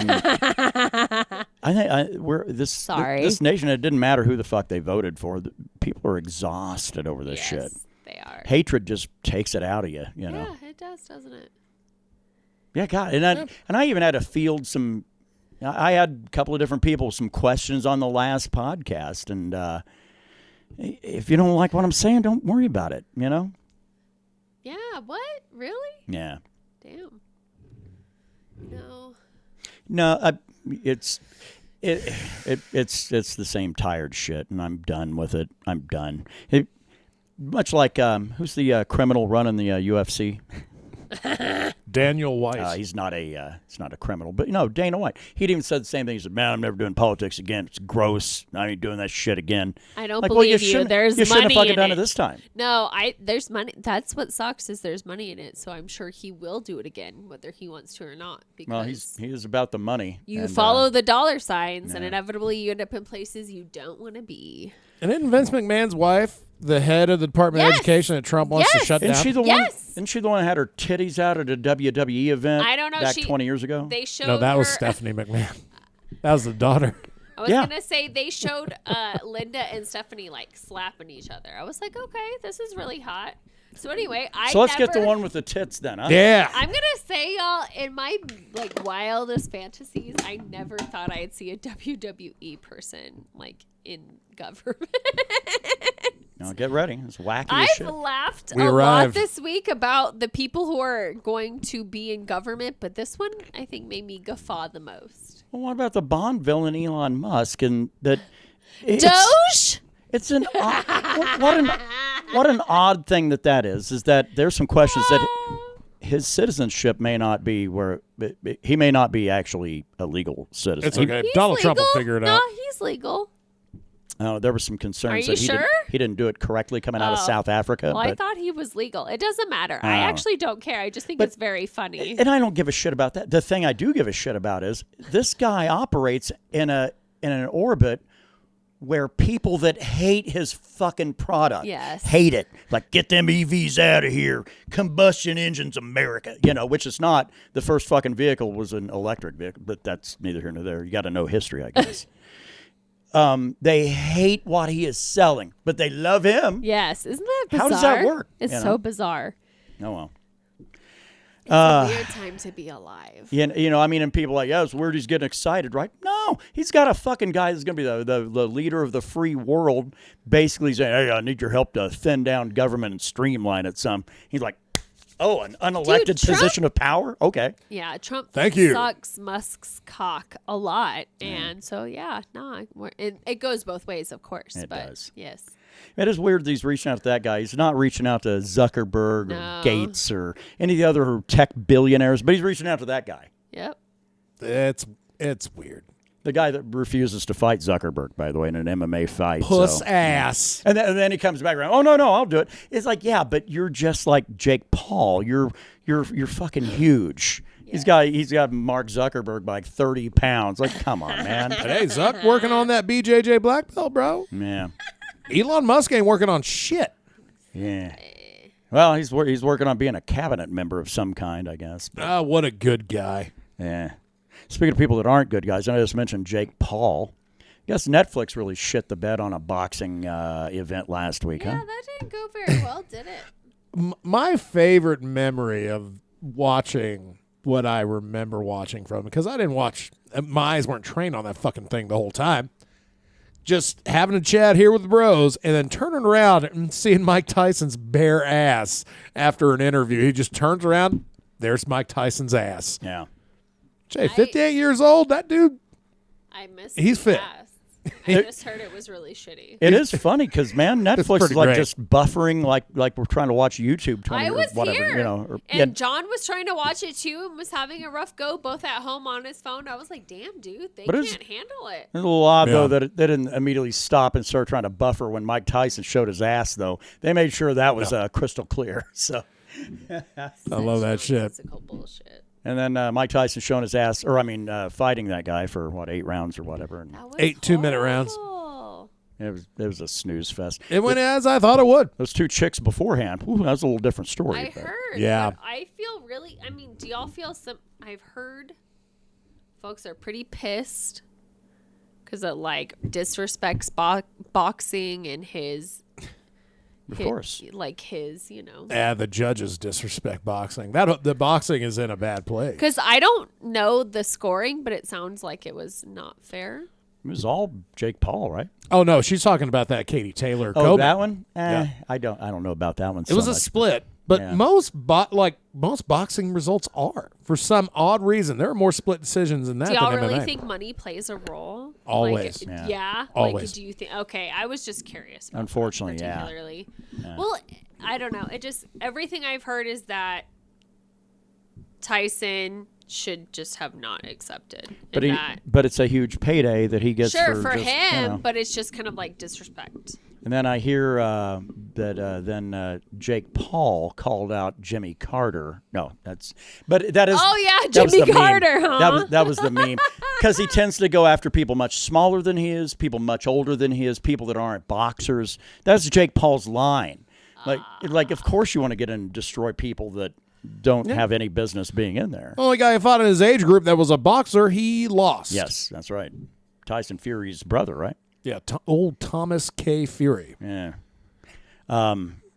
I think we're this. Sorry. This nation. It didn't matter who the fuck they voted for. People are exhausted over this shit. Yes, they are. Hatred just takes it out of you. You know. Yeah, it does, doesn't it? Yeah, God, and I even had to field some. I had a couple of different people some questions on the last podcast, and if you don't like what I'm saying, don't worry about it. You know. Yeah. What? Really? Yeah. Damn. No. No, it's the same tired shit, and I'm done with it. I'm done. Much like who's the criminal running the UFC? Daniel Weiss. He's not a criminal, but Dana White. He'd even said the same thing. He said, "Man, I'm never doing politics again. It's gross. I ain't doing that shit again." I don't Like, believe you. you. There's you shouldn't money have fucking in done it. it this time. No, there's money. That's what sucks is there's money in it. So I'm sure he will do it again, whether he wants to or not. Because Well, he is about the money. you and, follow the dollar signs, and yeah. inevitably you end up in places you don't want to be. And isn't Vince McMahon's wife the head of the Department of Yes. Education that Trump wants to Yes. shut Isn't down? she the one? Yes. Isn't she the one that had her titties out at a WWE event? I don't know. Back 20 years ago. They showed. No, that was her- Stephanie McMahon. That was the daughter. I was Yeah. gonna say they showed Linda and Stephanie like slapping each other. I was like, okay, this is really hot. So anyway, So let's get the one with the tits then, huh? Yeah. I'm gonna say, y'all, in my like wildest fantasies, I never thought I'd see a WWE person like in government. Now get ready. It's wacky as I've shit. laughed We a arrived. lot this week about the people who are going to be in government, but this one I think made me guffaw the most. Well, what about the Bond villain Elon Musk and that? Doge. It's an what an odd thing that is that there's some questions that his citizenship may not be where he may not be actually a legal citizen. It's okay. He's Donald Trump will legal. figure it No, out. he's legal. There were some concerns Are you that sure? he didn't do it correctly coming out of Oh. South Africa. Well, I but, thought he was legal. It doesn't matter. I Oh. actually don't care. I just think it's very funny. and I don't give a shit about that. The thing I do give a shit about is this guy operates in an orbit where people that hate his fucking product Yes. hate it. Like, get them EVs out of here. Combustion engines, America. Which is not. The first fucking vehicle was an electric vehicle, but that's neither here nor there. You got to know history, I guess. They hate what he is selling, but they love him. Yes, isn't that bizarre? How does that work, It's you so know? bizarre. Oh, well. It's a weird time to be alive. Yeah, and people are like, yeah, it's weird he's getting excited, right? No, he's got a fucking guy that's going to be the leader of the free world, basically saying, hey, I need your help to thin down government and streamline it some. He's like, oh, an unelected Trump- position of power? Okay. Yeah, Trump Thank you. sucks Musk's cock a lot. And so, it goes both ways, of course. It but does. Yes. It is weird that he's reaching out to that guy. He's not reaching out to Zuckerberg or Gates or any of the other tech billionaires, but he's reaching out to that guy. Yep. It's weird. The guy that refuses to fight Zuckerberg, by the way, in an MMA fight. Puss ass. And then he comes back around. Oh no, I'll do it. It's like, yeah, but you're just like Jake Paul. You're fucking huge. Yeah. He's got Mark Zuckerberg by like 30 pounds. Like, come on, man. But hey, Zuck working on that BJJ black belt, bro. Yeah. Elon Musk ain't working on shit. Yeah. Well, he's working on being a cabinet member of some kind, I guess. Oh, what a good guy. Yeah. Speaking of people that aren't good guys, I just mentioned Jake Paul. I guess Netflix really shit the bed on a boxing event last week, huh? Yeah, that didn't go very well, did it? My favorite memory of watching what I remember watching from, because I didn't watch, my eyes weren't trained on that fucking thing the whole time. Just having a chat here with the bros and then turning around and seeing Mike Tyson's bare ass after an interview. He just turns around, there's Mike Tyson's ass. Yeah. Jay, 58 years old, that dude, he's fit. I just heard it was really shitty. It is funny because, man, Netflix is like great. just buffering like we're trying to watch YouTube 20 I or was whatever. here. You know, and John was trying to watch it too and was having a rough go both at home on his phone. I was like, damn, dude, they can't handle it. It's a little odd, though, that they didn't immediately stop and start trying to buffer when Mike Tyson showed his ass, though. They made sure that was crystal clear. So I love that shit. Physical bullshit. And then Mike Tyson showing his ass, fighting that guy for, 8 rounds or whatever. And 8 2-minute rounds. it was a snooze fest. It went as I thought it would. Those 2 chicks beforehand, that was a little different story. I heard. Yeah. But I feel really, do y'all feel I've heard folks are pretty pissed because it, disrespects boxing and his... Of course. The judges disrespect boxing. The boxing is in a bad place. Because I don't know the scoring, but it sounds like it was not fair. It was all Jake Paul, right? Oh no, she's talking about that Katie Taylor. Oh, Kobe. that one? Yeah. I don't know about that one. It was a split, but most boxing results are, for some odd reason, there are more split decisions than that. Do y'all than really MMA. think money plays a role? Always. Yeah. Always. Do you think? Okay, I was just curious. About Unfortunately, that particularly. Yeah. Well, I don't know. It just everything I've heard is that Tyson should just have not accepted. But it's a huge payday that he gets. Sure, for him, just, but it's just kind of like disrespect. And then I hear that Jake Paul called out Jimmy Carter. No, that is. Oh yeah, Jimmy Carter, meme. huh? That was the meme because he tends to go after people much smaller than he is, people much older than he is, people that aren't boxers. That's Jake Paul's line. Like of course you want to get in and destroy people that don't have any business being in there. Only guy who fought in his age group that was a boxer, he lost. Yes, that's right. Tyson Fury's brother, right? Yeah, old Thomas K. Fury. Yeah.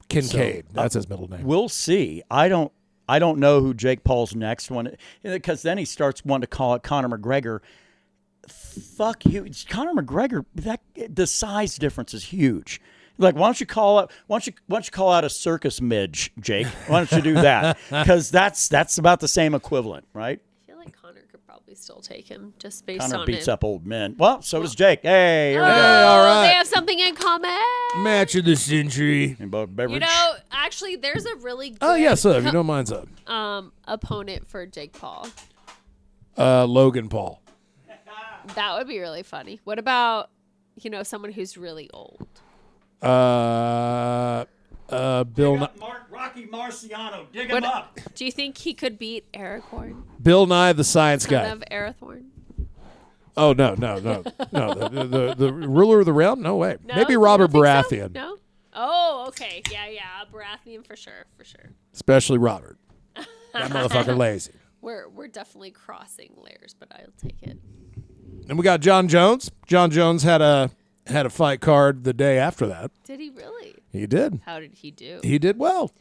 Kincaid. That's his middle name. We'll see. I don't know who Jake Paul's next one, because then he starts wanting to call it Conor McGregor. Fuck you, Conor McGregor. The size difference is huge. Like, why don't you call out a circus midge, Jake? Why don't you do that? Because that's about the same equivalent, right? I feel like Conor could probably still take him just based Conor on beats it. up old men. Well, so does Jake. Hey, here we go. All right. They have something in common. Match of the century. And both beverage. Actually, there's a really good Oh yes, if you don't mind, sir. opponent for Jake Paul. Logan Paul. That would be really funny. What about someone who's really old? Bill. Rocky Marciano, dig him up. Do you think he could beat Aragorn? Bill Nye, the science guy. Son of Arathorn? Oh no. The ruler of the realm? No way. No? Maybe You Robert don't think so? Baratheon. No. Oh, okay. Yeah. Baratheon for sure. Especially Robert. That motherfucker lazy. We're definitely crossing layers, but I'll take it. And we got Jon Jones. Jon Jones had a fight card the day after that. Did he really? He did. How did he do? He did well.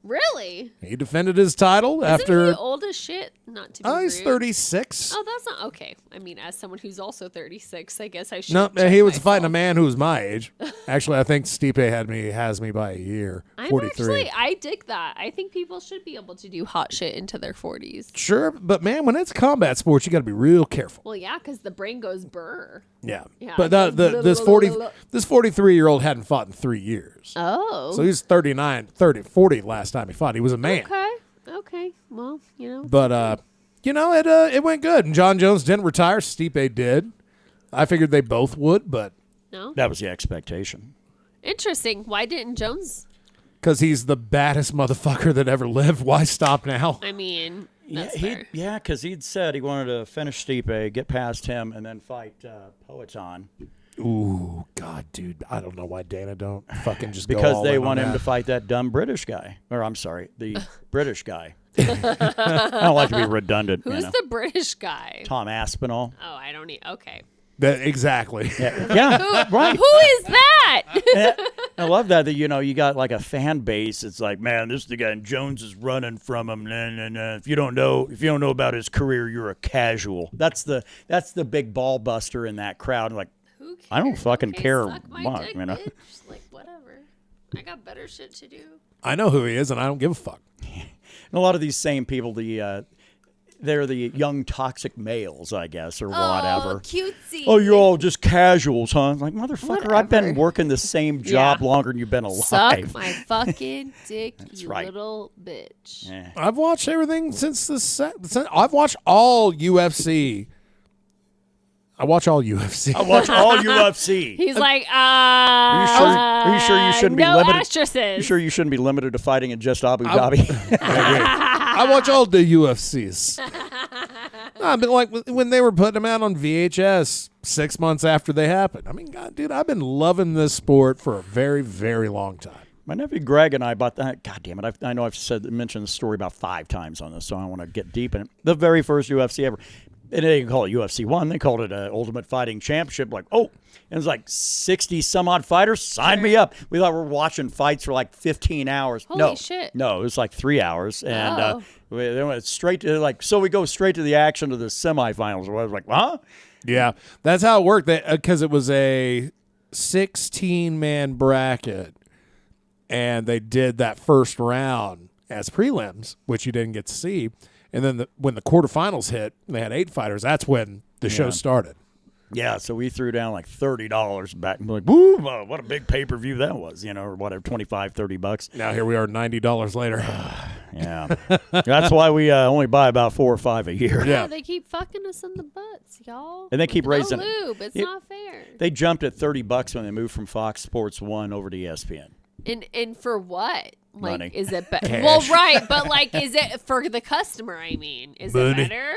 Really? He defended his title after. Isn't he old as shit? Not to be rude. He's 36. Oh, that's not okay. As someone who's also 36, I guess I should. No, he was fighting a man who was my age. Actually, I think Stipe has me by a year. 43. I dig that. I think people should be able to do hot shit into their 40s. Sure, but man, when it's combat sports, you got to be real careful. Well, yeah, because the brain goes burr. Yeah. Yeah, But this 43-year-old hadn't fought in 3 years. Oh. So he's 40 last time he fought. He was a man. Okay. Well, But it went good. And Jon Jones didn't retire. Stipe did. I figured they both would, but No. That was the expectation. Interesting. Why didn't Jones? because he's the baddest motherfucker that ever lived. Why stop now? I mean, that's fair. Because he'd said he wanted to finish Stipe, get past him, and then fight Poetan. Ooh, God, dude. I don't know why Dana don't fucking just go Because all they in on want him that. to fight that dumb British guy. Or, I'm sorry, the British guy. I don't like to be redundant. Who's the British guy? Tom Aspinall. Oh, I don't need. Okay. Exactly. Yeah, right. Who is that? I love that you got like a fan base. It's like, man, this is the guy, and Jones is running from him. Nah. If you don't know about his career, you're a casual. That's the big ball buster in that crowd. Like, Who cares? I don't fucking care Suck my much, dick, you know? bitch. Like, whatever. I got better shit to do. I know who he is, and I don't give a fuck. And a lot of these same people, they're the young toxic males, I guess, or whatever. Oh, cutesy. Oh, you're all just casuals, huh? Like, motherfucker, I've been Whatever. working the same job Yeah. longer than you've been alive. Suck my fucking dick, you right. little bitch. Yeah. I've watched everything since I've watched all UFC. I watch all UFC. I watch all UFC. He's like, Are you sure you shouldn't be no limited? asterisks. You sure you shouldn't be limited to fighting in just Abu Dhabi? I watch all the UFCs. I've been like when they were putting them out on VHS 6 months after they happened. I mean, God, dude, I've been loving this sport for a very, very long time. My nephew Greg and I bought that. God damn it! I know I've mentioned the story about 5 times on this, so I don't want to get deep in it. The very first UFC ever. And they didn't call it UFC 1. They called it Ultimate Fighting Championship. Like, oh, and it was like 60 some odd fighters. Sign me up. We thought we were watching fights for like 15 hours. Holy shit. No, it was like 3 hours. And Oh. they went straight to so we go straight to the action of the semifinals. I was like, huh? Yeah, that's how it worked. Because it was a 16-man bracket, and they did that first round as prelims, which you didn't get to see. And then when the quarterfinals hit, they had 8 fighters. That's when the show started. Yeah, so we threw down like $30 back and be like, woo, what a big pay-per-view that was, or whatever, $25-30. Now here we are $90 later. Yeah. That's why we only buy about 4 or 5 a year. Yeah. They keep fucking us in the butts, y'all. And they keep With raising no it. lube. It's not fair. They jumped at $30 when they moved from Fox Sports 1 over to ESPN. And for what? Like, Money. is it better? Well, right, but like, is it for the customer? I mean, is Money. it better?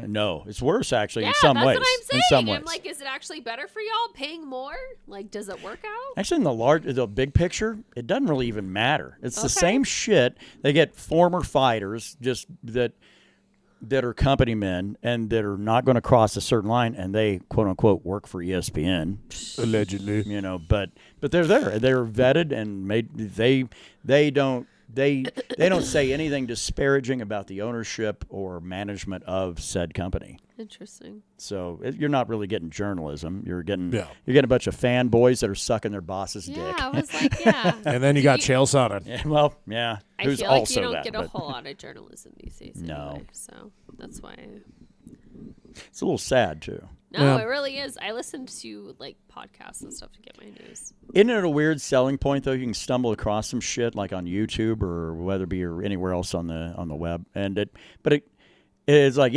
No, it's worse actually Yeah, in some that's ways. what I'm saying. In some ways. I'm like, is it actually better for y'all paying more? Like, does it work out? Actually, in the big picture, it doesn't really even matter. It's the Okay. same shit. They get former fighters just that are company men and that are not going to cross a certain line, and they quote unquote work for ESPN. Allegedly. But they're there. They're vetted and made. They don't say anything disparaging about the ownership or management of said company. Interesting. So you're not really getting journalism. You're getting Yeah. a bunch of fanboys that are sucking their boss's Yeah, dick. I was like, yeah. And then you got Chael Sonnen. Yeah, well, yeah. I Who's feel like also you don't that, get a but whole lot of journalism these days. No. Anyway, so that's why. it's a little sad too. No, Yeah. it really is. I listen to like podcasts and stuff to get my news. Isn't it a weird selling point though? You can stumble across some shit like on YouTube or whether it be or anywhere else on the web, but it's like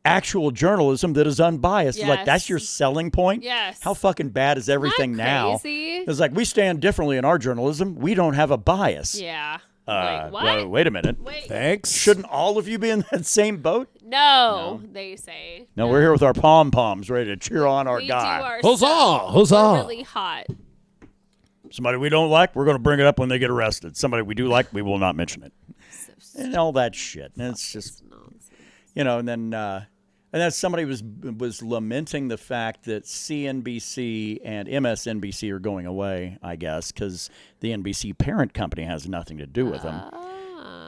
actual journalism that is unbiased. It's like that's Yes. your selling point. Yes. How fucking bad is everything now? Crazy? It's like we stand differently in our journalism. We don't have a bias. Yeah. Like, what? Well, wait a minute. Wait. Thanks. Shouldn't all of you be in that same boat? No, they say. No, we're here with our pom poms, ready to cheer on our We guy. do our Huzzah! stuff. Huzzah! We're really hot. Somebody we don't like, we're going to bring it up when they get arrested. Somebody we do like, we will not mention it. And all that shit. And it's just, Nonsense. and then somebody was lamenting the fact that CNBC and MSNBC are going away, I guess, because the NBC parent company has nothing to do with them.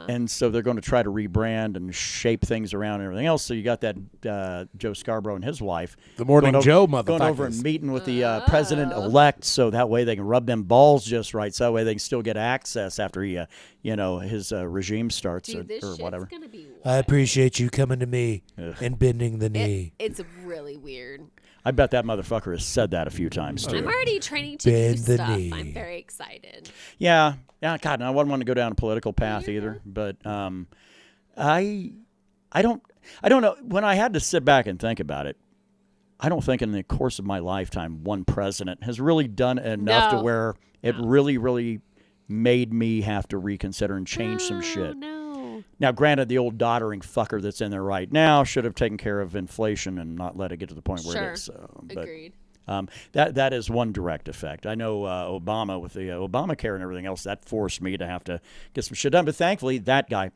And so they're going to try to rebrand and shape things around and everything else. So you got that Joe Scarborough and his wife. The Morning going Joe Going over and motherfuckers. meeting with the president-elect so that way they can rub them balls just right. So that way they can still get access after he, his regime starts Dude, this or shit's whatever. gonna be I appreciate you coming to me and bending the knee. It's really weird. I bet that motherfucker has said that a few times, too. I'm already training to do Bend the stuff. knee. I'm very excited. Yeah, God, I wouldn't want to go down a political path either. But I don't know. When I had to sit back and think about it, I don't think in the course of my lifetime one president has really done enough to where it really, really made me have to reconsider and change some shit. No. Now, granted, the old doddering fucker that's in there right now should have taken care of inflation and not let it get to the point where it is. But, Agreed. that is one direct effect. I know Obama with the Obamacare and everything else, that forced me to have to get some shit done. But thankfully, that guy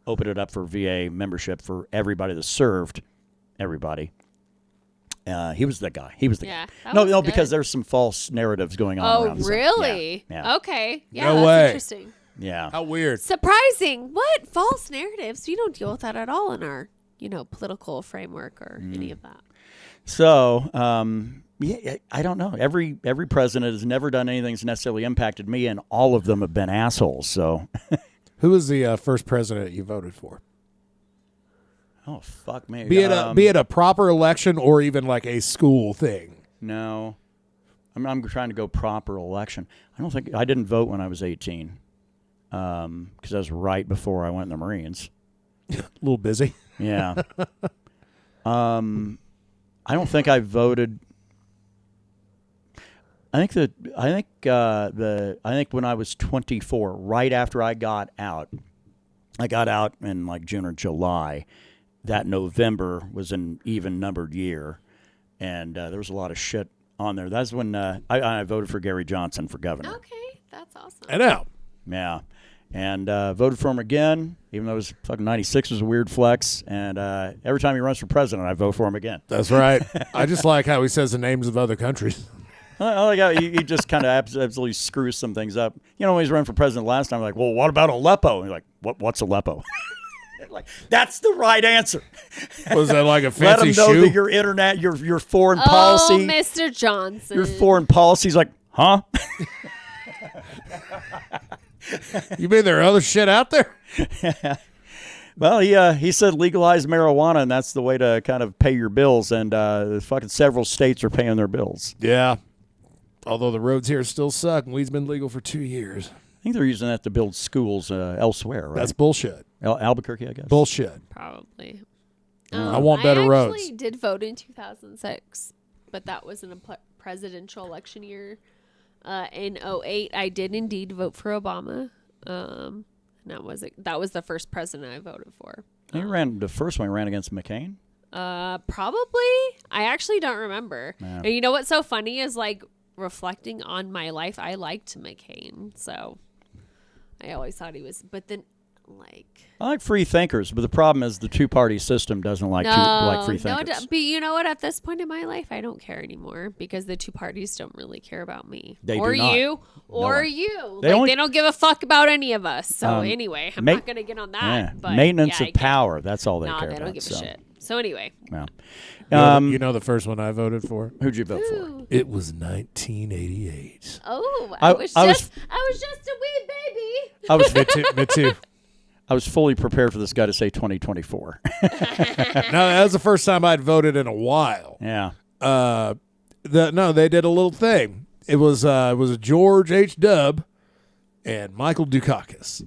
opened it up for VA membership for everybody that served everybody. He was the guy. He was the guy. that No, was no, because good. there's some false narratives going on Oh, around. So, really? Yeah. Okay. Yeah, No that's way. interesting. Yeah. How weird. Surprising. What? False narratives? We don't deal with that at all in our, political framework or any of that. So, I don't know. Every president has never done anything that's necessarily impacted me, and all of them have been assholes. So, Who was the first president you voted for? oh fuck me. Be it a proper election or even like a school thing. No, I'm trying to go proper election. I didn't vote when I was 18, because that was right before I went in the Marines. A little busy. Yeah. I don't think I voted. I think when I was 24, right after I got out in like June or July. That November was an even numbered year, and there was a lot of shit on there. That's when I voted for Gary Johnson for governor. Okay. That's awesome. I know. Yeah. And voted for him again, even though it was fucking 96 was a weird flex. And every time he runs for president, I vote for him again. That's right. I just like how he says the names of other countries. I like how he just kind of absolutely screws some things up. When he's running for president last time, I'm like, well, what about Aleppo? And he's like, what's Aleppo? Like, that's the right answer. Was that like a Let fancy him know shoe? that your internet, your foreign Oh, policy, Mr. Johnson. your foreign policy's like, huh? You mean there are other shit out there? Well, he said legalize marijuana, and that's the way to kind of pay your bills. And fucking several states are paying their bills. Yeah. Although the roads here still suck, and weed's been legal for 2 years. I think they're using that to build schools elsewhere, right? That's bullshit. Albuquerque, I guess. Bullshit. Probably. I want better I roads. actually did vote in 2006, but that was in a presidential election year. In 2008, I did indeed vote for Obama. And that was the first president I voted for. The first one ran against McCain. Probably. I actually don't remember. Yeah. And you know what's so funny is like reflecting on my life, I liked McCain, so I always thought he was. But then, I like free thinkers, but the problem is the two-party system doesn't like free thinkers. But you know what? At this point in my life, I don't care anymore because the two parties don't really care about me. They or do not. you, or one. you. They They don't give a fuck about any of us. So anyway, I'm not gonna get on that. Yeah. But Maintenance yeah, of power. That's all they No, care they about. don't give a shit. So anyway, Yeah. You know the first one I voted for? Who'd you vote for? It was 1988. oh, I I was- was just a wee baby. I was Me too. I was fully prepared for this guy to say 2024. No, that was the first time I'd voted in a while. Yeah. They did a little thing. It was a George H. Dub and Michael Dukakis.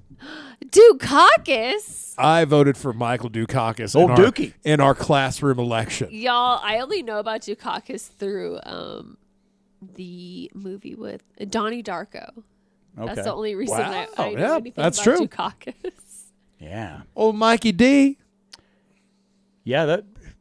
Dukakis. I voted for Michael Dukakis Old Dookie. in our classroom election. Y'all, I only know about Dukakis through the movie with Donnie Darko. Okay. That's the only reason that Wow, I know yeah, anything that's about true. Dukakis. Yeah. Old Mikey D. Yeah,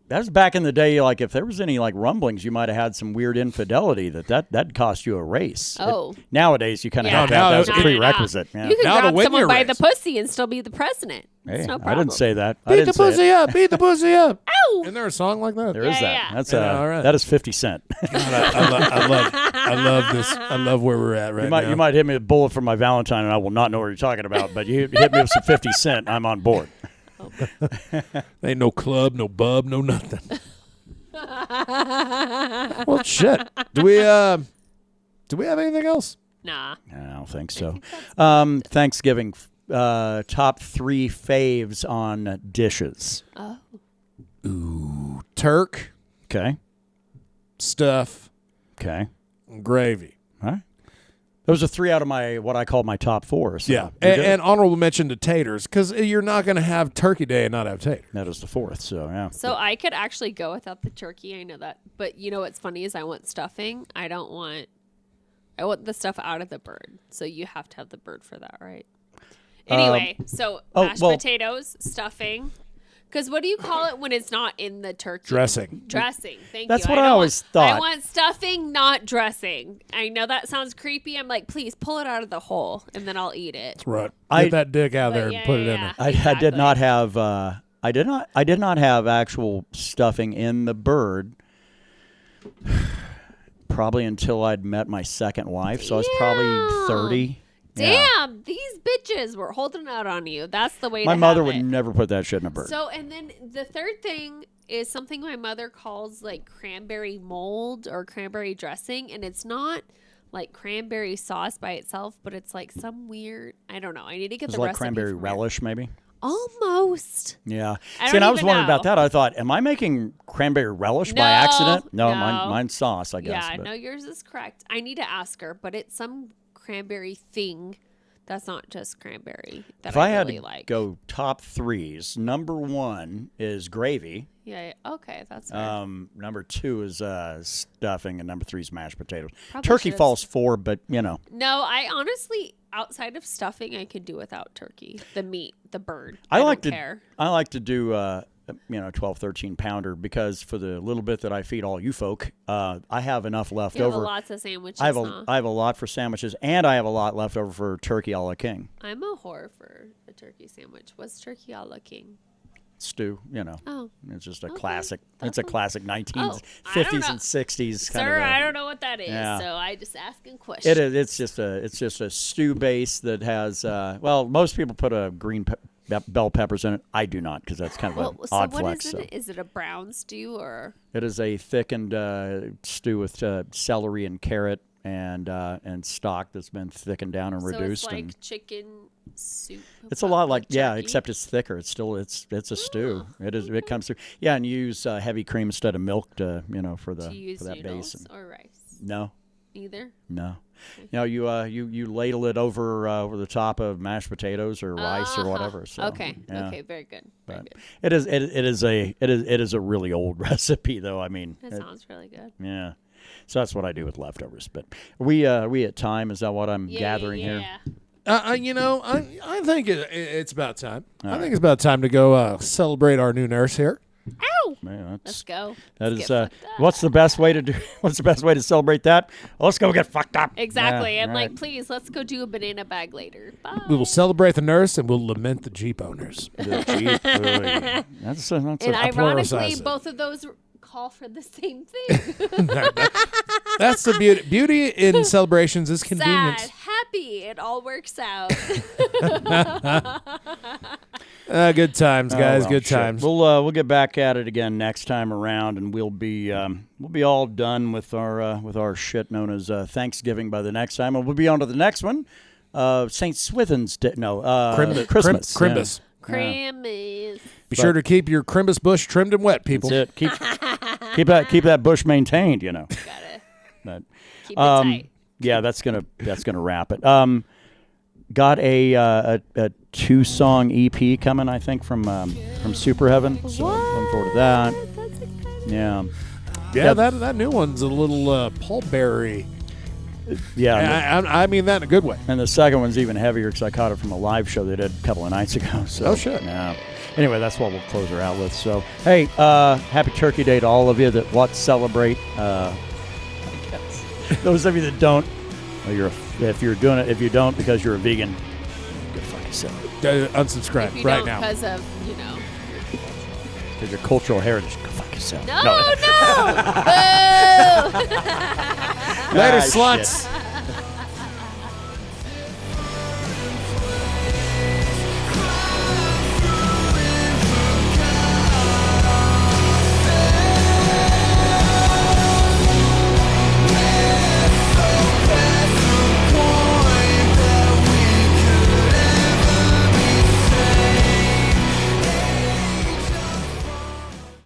That was back in the day. Like if there was any like rumblings, you might have had some weird infidelity that'd cost you a race. Oh. Nowadays you kind of Yeah. have to have that as a No, prerequisite. Yeah. You can Now to grab win someone your by race. the pussy and still be the president. Hey, It's no I problem. didn't say that. I Beat didn't the say pussy it. up. Beat the pussy up. Ow! Isn't there a song like that? There is that. Yeah. That's all right. that is 50 Cent. I love this. I love where we're at right now. You might hit me with a bullet from my Valentine, and I will not know what you're talking about. But you hit me with some 50 Cent, I'm on board. Ain't no club, no bub, no nothing. Well, shit. Do we have anything else? Nah. I don't think so. Thanksgiving, top 3 faves on dishes. Oh. Turk, Okay. stuff, Okay. and gravy. All right. Those are 3 out of my what I call my top 4. So Yeah, you're good. and honorable mention to taters, because you're not going to have Turkey Day and not have taters. that is the 4th. So yeah. So I could actually go without the turkey. I know that. But you know what's funny is I want stuffing. I want the stuff out of the bird. So you have to have the bird for that, right? Anyway, so mashed potatoes, stuffing. Because what do you call it when it's not in the turkey? Dressing. Dressing. Thank That's you. what I always thought. I want stuffing, not dressing. I know that sounds creepy. I'm like, please pull it out of the hole, and then I'll eat it. Right. I- Get that dick out But there yeah, and put it in yeah, there. yeah. I did not have I did not have actual stuffing in the bird probably until I'd met my second wife. So I was probably 30. Yeah. Damn, these bitches were holding out on you. That's the way My to mother have would it. never put that shit in a bird. So, and then the third thing is something my mother calls like cranberry mold or cranberry dressing. And it's not like cranberry sauce by itself, but it's like some weird, I don't know. I need to get It's the like recipe cranberry from her. relish, maybe. Almost. Yeah. I See, and don't I was even wondering about know. that. I thought, am I making cranberry relish by No, accident? No, no. mine's sauce, I guess. Yeah, but- no, yours is correct. I need to ask her, but it's some cranberry thing that's not just cranberry that If I had really to like. go top 3s, number 1 is gravy. Yeah, okay, that's fair. Number 2 is stuffing, and number 3 is mashed potatoes. Probably Turkey should've- falls 4, but you know. No, I honestly, outside of stuffing, I could do without turkey. The meat, the bird. I like don't to care. I like to do 12, 13 pounder because for the little bit that I feed all you folk, I have enough left You have over. lots of sandwiches. I have huh? I have a lot for sandwiches, and I have a lot left over for turkey a la king I'm a whore for a turkey sandwich. What's turkey a la king? stew. You know, Oh, it's just a Okay. classic. That's It's a fine. classic I 1950s don't know. and 60s kind sir, of. I don't know what that is, Yeah. so I just asking questions. It is. It's just a stew base that has. Most people put a green bell peppers in it. I do not because that's kind of an So odd what flex. is So it? Is it a brown stew or? it is a thickened stew with celery and carrot and stock that's been thickened down and So reduced. it's like and chicken soup. it's a lot like turkey? except it's thicker. It's still it's a stew. It is. It comes through. Yeah, and you use heavy cream instead of milk to for Do you use that noodles base. or rice? No. Neither. No. You ladle it over the top of mashed potatoes or rice or Uh-huh. whatever. So, Okay. yeah. Okay. Very good. Very But good. it is a really old recipe though. I mean, That sounds really good. yeah. So that's what I do with leftovers. But we at time. Is that what I'm gathering here? I think it's about time. I think it's about time to go celebrate our new nurse here. Ow! Man, Let's go. that Let's is get fucked up. what's the best way to do? What's the best way to celebrate that? Let's go get fucked up. Exactly. Yeah, I'm like, right. please, let's go do a banana bag later. Bye. We will celebrate the nurse and we'll lament the Jeep owners. The Jeep. That's and pluralize ironically, it. both of those call for the same thing. That's the beauty. Beauty in celebrations is convenience. Sad, happy, it all works out. Good times, guys. well, good shit. times. We'll get back at it again next time around, and we'll be all done with our shit known as Thanksgiving by the next time, and we'll be on to the next one, St. Swithin's Day. No, Christmas. Crimbus. Creamies. Be sure to keep your Crimbus bush trimmed and wet, people. That's it. Keep that bush maintained. Gotta But, keep it tight. yeah, that's gonna wrap it. Got a 2-song EP coming, I think, from Super Heaven. So looking forward to that. That's exciting. Yeah. Yeah, that new one's a little pallberry. Yeah. And I mean that in a good way. And the second one's even heavier because I caught it from a live show they did a couple of nights ago. So, Oh, shit. Yeah. Anyway, that's what we'll close her out with. So, hey, happy Turkey Day to all of you that want to celebrate. I guess. Those of you that don't, well, if you're doing it, if you don't because you're a vegan, go fuck yourself. Unsubscribe If you right don't now. because of, Because your cultural heritage, go fuck yourself. No. Boo! Later, Ah, sluts. shit.